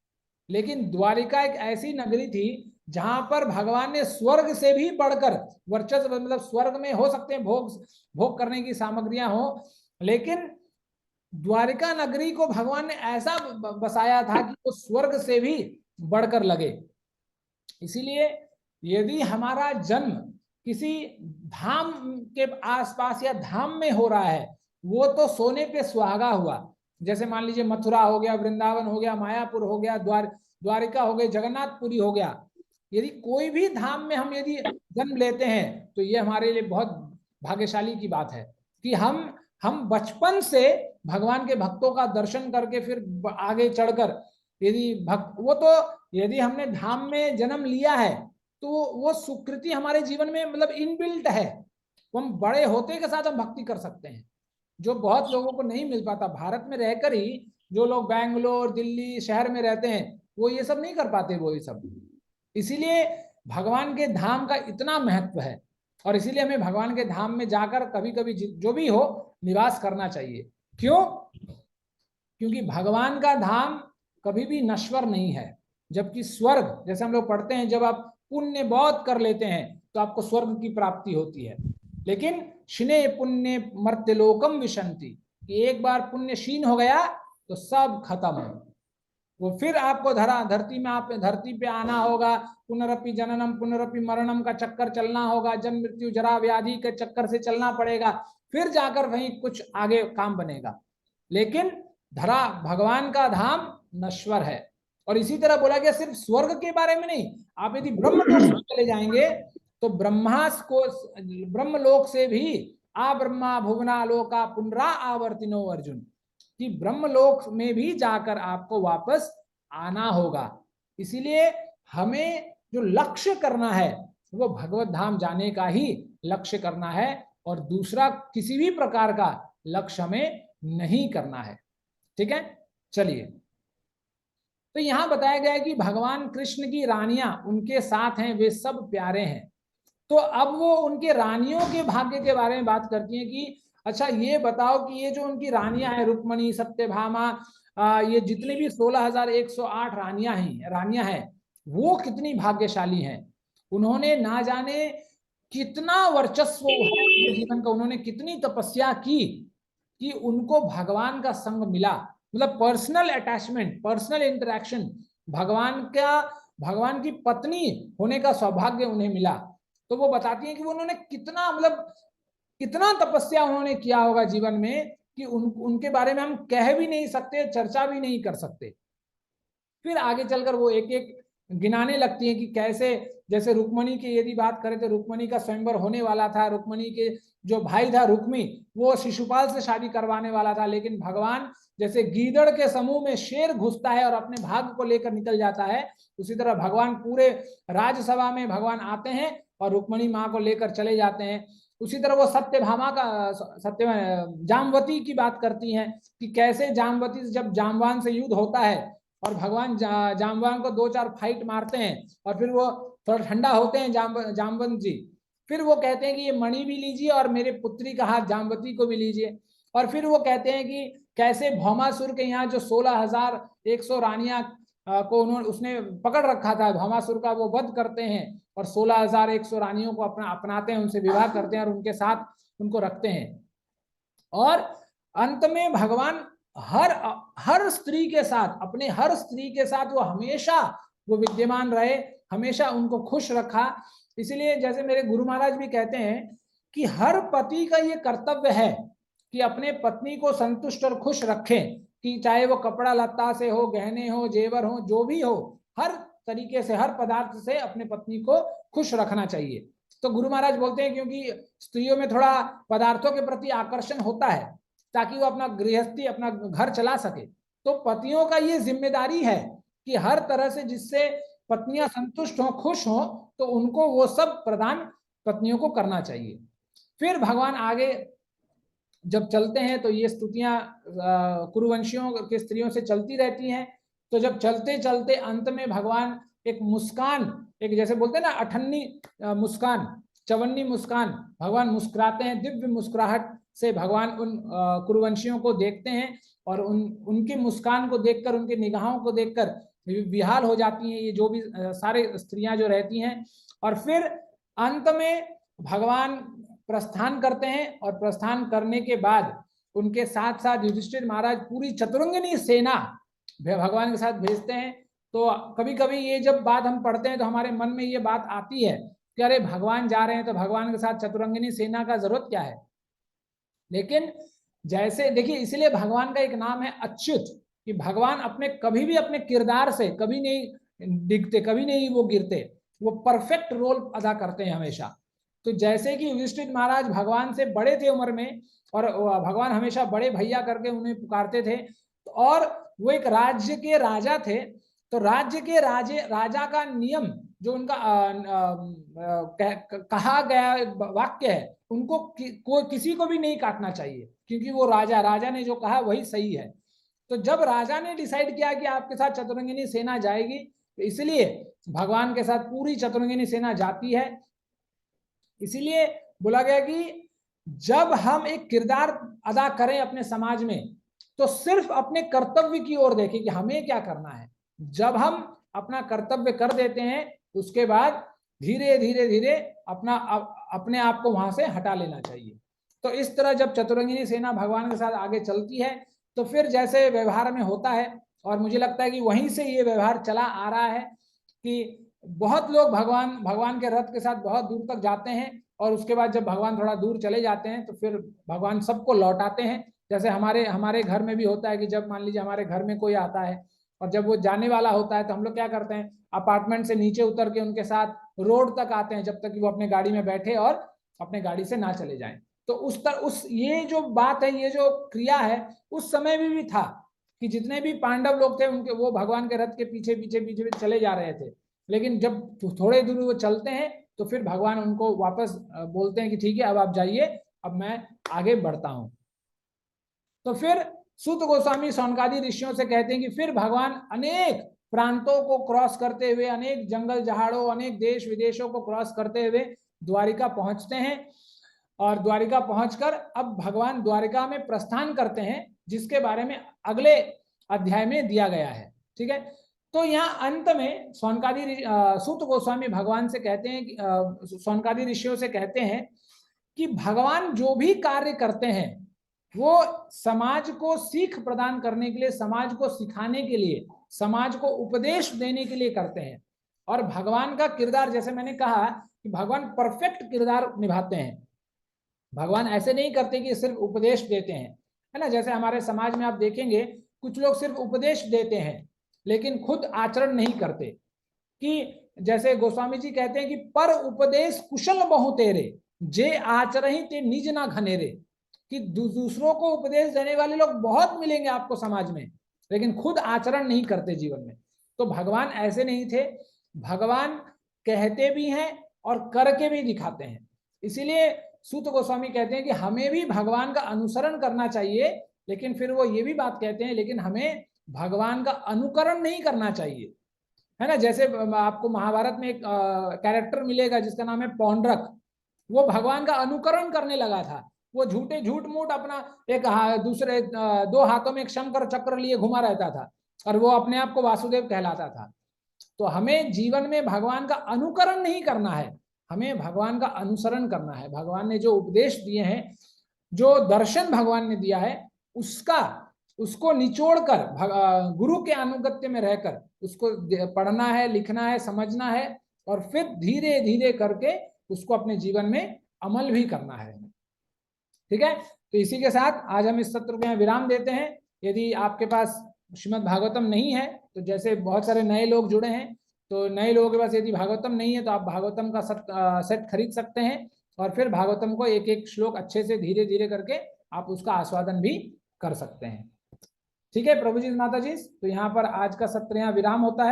लेकिन द्वारिका एक ऐसी नगरी थी जहां पर भगवान ने स्वर्ग से भी बढ़कर वर्चस्व, मतलब स्वर्ग में हो सकते हैं भोग करने की सामग्रियां हो, लेकिन द्वारिका नगरी को भगवान ने ऐसा बसाया था कि वो स्वर्ग से भी बढ़कर लगे। इसीलिए यदि हमारा जन्म किसी धाम के आसपास या धाम में हो रहा है, वो तो सोने पे सुहागा हुआ। जैसे मान लीजिए मथुरा हो गया, वृंदावन हो गया, मायापुर हो गया, द्वारिका हो गई, जगन्नाथपुरी हो गया। यदि कोई भी धाम में हम यदि जन्म लेते हैं तो ये हमारे लिए बहुत भाग्यशाली की बात है कि हम बचपन से भगवान के भक्तों का दर्शन करके फिर आगे चढ़कर यदि हमने धाम में जन्म लिया है तो वो सुकृति हमारे जीवन में मतलब इनबिल्ट है। हम बड़े होते के साथ हम भक्ति कर सकते हैं, जो बहुत लोगों को नहीं मिल पाता। भारत में रहकर ही जो लोग बैंगलोर, दिल्ली शहर में रहते हैं, वो ये सब नहीं कर पाते, वो ये सब। इसीलिए भगवान के धाम का इतना महत्व है, और इसीलिए हमें भगवान के धाम में जाकर कभी कभी जो भी हो निवास करना चाहिए। क्यों? क्योंकि भगवान का धाम कभी भी नश्वर नहीं है, जबकि स्वर्ग, जैसे हम लोग पढ़ते हैं, जब आप पुण्य बहुत कर लेते हैं तो आपको स्वर्ग की प्राप्ति होती है। लेकिन शिने पुण्य मर्त्यलोकम विशंति, कि एक बार पुण्य क्षीण हो गया तो सब खत्म है, वो फिर आपको धरती में, आप धरती पे आना होगा, पुनरपि जननम पुनरपि मरणम का चक्कर चलना होगा, जन्म मृत्यु जरा व्याधि के चक्कर से चलना पड़ेगा, फिर जाकर वहीं कुछ आगे काम बनेगा। लेकिन धरा भगवान का धाम नश्वर है। और इसी तरह बोला गया सिर्फ स्वर्ग के बारे में नहीं, आप यदि ब्रह्मलोक से चले जाएंगे तो ब्रह्मलोक से भी आ ब्रह्मा भुवना लोका पुनरा आवर्तिनो अर्जुन, कि ब्रह्मलोक में भी जाकर आपको वापस आना होगा। इसीलिए हमें जो लक्ष्य करना है वो भगवत धाम जाने का ही लक्ष्य करना है, और दूसरा किसी भी प्रकार का लक्ष्य हमें नहीं करना है। ठीक है, चलिए। तो यहां बताया गया है कि भगवान कृष्ण की रानियां उनके साथ हैं, वे सब प्यारे हैं। तो अब वो उनके रानियों के भाग्य के बारे में बात करती हैं कि अच्छा ये बताओ कि ये जो उनकी रानियां हैं, रुक्मणी, सत्यभामा, ये जितने भी 16,108 रानियां हैं वो कितनी भाग्यशाली हैं। उन्होंने ना जाने कितना वर्चस्व है जीवन का, उन्होंने कितनी तपस्या की कि उनको भगवान का संग मिला, मतलब पर्सनल अटैचमेंट, पर्सनल इंटरेक्शन, भगवान की पत्नी होने का सौभाग्य उन्हें मिला। तो वो बताती हैं कि उन्होंने कितना, मतलब कितना तपस्या उन्होंने किया होगा जीवन में कि उनके बारे में हम कह भी नहीं सकते, चर्चा भी नहीं कर सकते। फिर आगे चलकर वो एक एक गिनाने लगती हैं कि कैसे, जैसे रुक्मणी की यदि बात करें तो रुक्मणी का स्वयंवर होने वाला था, रुक्मणी के जो भाई था रुक्मी, वो शिशुपाल से शादी करवाने वाला था, लेकिन भगवान जैसे गीदड़ के समूह में शेर घुसता है और अपने भाग्य को लेकर निकल जाता है, उसी तरह भगवान पूरे राजसभा में भगवान आते हैं और रुक्मणी माँ को लेकर चले जाते हैं। उसी तरह वो जामवती की बात करती हैं कि कैसे जामवती जब जामवान से युद्ध होता है और भगवान जामवान को 2-4 फाइट मारते हैं और फिर वो थोड़ा ठंडा होते हैं जामवंत जी, फिर वो कहते हैं कि ये मणि भी लीजिए और मेरे पुत्री का हाथ जामवती को भी लीजिए। और फिर वो कहते हैं कि कैसे भौमासुर के यहाँ जो 16,100 रानियां को उसने पकड़ रखा था, भौमासुर का वो वध करते हैं और 16,100 रानियों को अपनाते हैं, उनसे विवाह करते हैं और उनके साथ उनको रखते हैं। और अंत में भगवान हर स्त्री के साथ, अपने हर स्त्री के साथ वो हमेशा वो विद्यमान रहे, हमेशा उनको खुश रखा। इसलिए जैसे मेरे गुरु महाराज भी कहते हैं कि हर पति का ये कर्तव्य है कि अपने पत्नी को संतुष्ट और खुश रखें, कि चाहे वो कपड़ा लत्ता से हो, गहने हो, जेवर हो, जो भी हो, हर तरीके से, हर पदार्थ से अपने पत्नी को खुश रखना चाहिए। तो गुरु महाराज बोलते हैं क्योंकि स्त्रियों में थोड़ा पदार्थों के प्रति आकर्षण होता है ताकि वो अपना गृहस्थी, अपना घर चला सके। तो पतियों का ये जिम्मेदारी है कि हर तरह से जिससे पत्नियां संतुष्ट हो, खुश हो, तो उनको वो सब प्रदान पत्नियों को करना चाहिए। फिर भगवान आगे जब चलते हैं तो ये स्तुतियां कुरुवंशियों के स्त्रियों से चलती रहती हैं। तो जब चलते चलते अंत में भगवान एक मुस्कान, एक जैसे बोलते हैं ना अठन्नी मुस्कान, चवन्नी मुस्कान, भगवान मुस्कुराते हैं, दिव्य मुस्कुराहट से भगवान उन कुरुवंशियों को देखते हैं और उनकी मुस्कान को देखकर, उनकी निगाहों को देखकर विहाल हो जाती हैं ये जो भी सारे स्त्रियां जो रहती हैं। और फिर अंत में भगवान प्रस्थान करते हैं और प्रस्थान करने के बाद उनके साथ साथ युधिष्ठिर महाराज पूरी चतुरंगिनी सेना भगवान के साथ भेजते हैं। तो कभी कभी ये जब बात हम पढ़ते हैं तो हमारे मन में ये बात आती है कि अरे भगवान जा रहे हैं तो भगवान के साथ चतुरंगिनी सेना का जरूरत क्या है। लेकिन जैसे देखिए, इसलिए भगवान का एक नाम है अच्युत, कि भगवान अपने कभी भी अपने किरदार से कभी नहीं दिखते, कभी नहीं वो गिरते, वो परफेक्ट रोल अदा करते हैं हमेशा। तो जैसे कि युधिष्ठिर महाराज भगवान से बड़े थे उम्र में और भगवान हमेशा बड़े भैया करके उन्हें पुकारते थे, और वो एक राज्य के राजा थे। तो राज्य के राजा का नियम जो उनका कहा गया वाक्य है, उनको किसी को भी नहीं काटना चाहिए, क्योंकि वो राजा ने जो कहा वही सही है। तो जब राजा ने डिसाइड किया कि आपके साथ चतुरंगिनी सेना जाएगी, तो इसलिए भगवान के साथ पूरी चतुरंगिनी सेना जाती है। इसीलिए बोला गया कि जब हम एक किरदार अदा करें अपने समाज में, तो सिर्फ अपने कर्तव्य की ओर देखें कि हमें क्या करना है। जब हम अपना कर्तव्य कर देते हैं, उसके बाद धीरे धीरे धीरे अपने आप को वहां से हटा लेना चाहिए। तो इस तरह जब चतुरंगिनी सेना भगवान के साथ आगे चलती है तो फिर जैसे व्यवहार में होता है, और मुझे लगता है कि वहीं से ये व्यवहार चला आ रहा है कि बहुत लोग भगवान के रथ के साथ बहुत दूर तक जाते हैं, और उसके बाद जब भगवान थोड़ा दूर चले जाते हैं तो फिर भगवान सबको लौटाते हैं। जैसे हमारे घर में भी होता है कि जब मान लीजिए हमारे घर में कोई आता है और जब वो जाने वाला होता है तो हम लोग क्या करते हैं, अपार्टमेंट से नीचे उतर के उनके साथ रोड तक आते हैं, जब तक कि वो अपने गाड़ी में बैठे और अपने गाड़ी से ना चले जाएं। तो ये जो बात है, ये जो क्रिया है, उस समय भी था कि जितने भी पांडव लोग थे उनके वो भगवान के रथ के पीछे पीछे पीछे चले जा रहे थे, लेकिन जब थोड़े दूर वो चलते हैं तो फिर भगवान उनको वापस बोलते हैं कि ठीक है अब आप जाइए, अब मैं आगे बढ़ता हूं। तो फिर सूत गोस्वामी सौनकादि ऋषियों से कहते हैं कि फिर भगवान अनेक प्रांतों को क्रॉस करते हुए, अनेक जंगल जहाड़ों, अनेक देश विदेशों को क्रॉस करते हुए द्वारिका पहुंचते हैं, और द्वारिका पहुंचकर अब भगवान द्वारिका में प्रस्थान करते हैं, जिसके बारे में अगले अध्याय में दिया गया है। ठीक है, तो यहाँ अंत में सूत गोस्वामी भगवान से कहते हैं कि सौनकादि ऋषियों से कहते हैं कि भगवान जो भी कार्य करते हैं वो समाज को सीख प्रदान करने के लिए, समाज को सिखाने के लिए, समाज को उपदेश देने के लिए करते हैं। और भगवान का किरदार, जैसे मैंने कहा कि भगवान परफेक्ट किरदार निभाते हैं। भगवान ऐसे नहीं करते कि सिर्फ उपदेश देते हैं, है ना। जैसे हमारे समाज में आप देखेंगे कुछ लोग सिर्फ उपदेश देते हैं लेकिन खुद आचरण नहीं करते। कि जैसे गोस्वामी जी कहते हैं कि पर उपदेश कुशल बहु तेरे, जे आचरहि ते निज ना घनेरे। कि दूसरों को उपदेश देने वाले लोग बहुत मिलेंगे आपको समाज में, लेकिन खुद आचरण नहीं करते जीवन में। तो भगवान ऐसे नहीं थे, भगवान कहते भी हैं और करके भी दिखाते हैं। इसीलिए सूत गोस्वामी कहते हैं कि हमें भी भगवान का अनुसरण करना चाहिए, लेकिन फिर वो ये भी बात कहते हैं लेकिन हमें भगवान का अनुकरण नहीं करना चाहिए, है ना। जैसे आपको महाभारत में एक कैरेक्टर मिलेगा जिसका नाम है पौंड्रक। वो भगवान का अनुकरण करने लगा था। वो झूठ मूठ अपना एक दूसरे 2 हाथों में एक शंकर चक्र लिए घुमा रहता था और वो अपने आप को वासुदेव कहलाता था। तो हमें जीवन में भगवान का अनुकरण नहीं करना है, हमें भगवान का अनुसरण करना है। भगवान ने जो उपदेश दिए हैं, जो दर्शन भगवान ने दिया है, उसको निचोड़कर गुरु के अनुगत्य में रहकर उसको पढ़ना है, लिखना है, समझना है, और फिर धीरे धीरे करके उसको अपने जीवन में अमल भी करना है। ठीक है, तो इसी के साथ आज हम इस सत्र को यहाँ विराम देते हैं। यदि आपके पास श्रीमद् भागवतम नहीं है, तो जैसे बहुत सारे नए लोग जुड़े हैं, तो नए लोगों के पास यदि भागवतम नहीं है तो आप भागवतम का सेट खरीद सकते हैं, और फिर भागवतम को एक एक श्लोक अच्छे से धीरे धीरे करके आप उसका आस्वादन भी कर सकते हैं। ठीक है प्रभु जी, माता जी, तो यहाँ पर आज का सत्र यहाँ विराम होता है।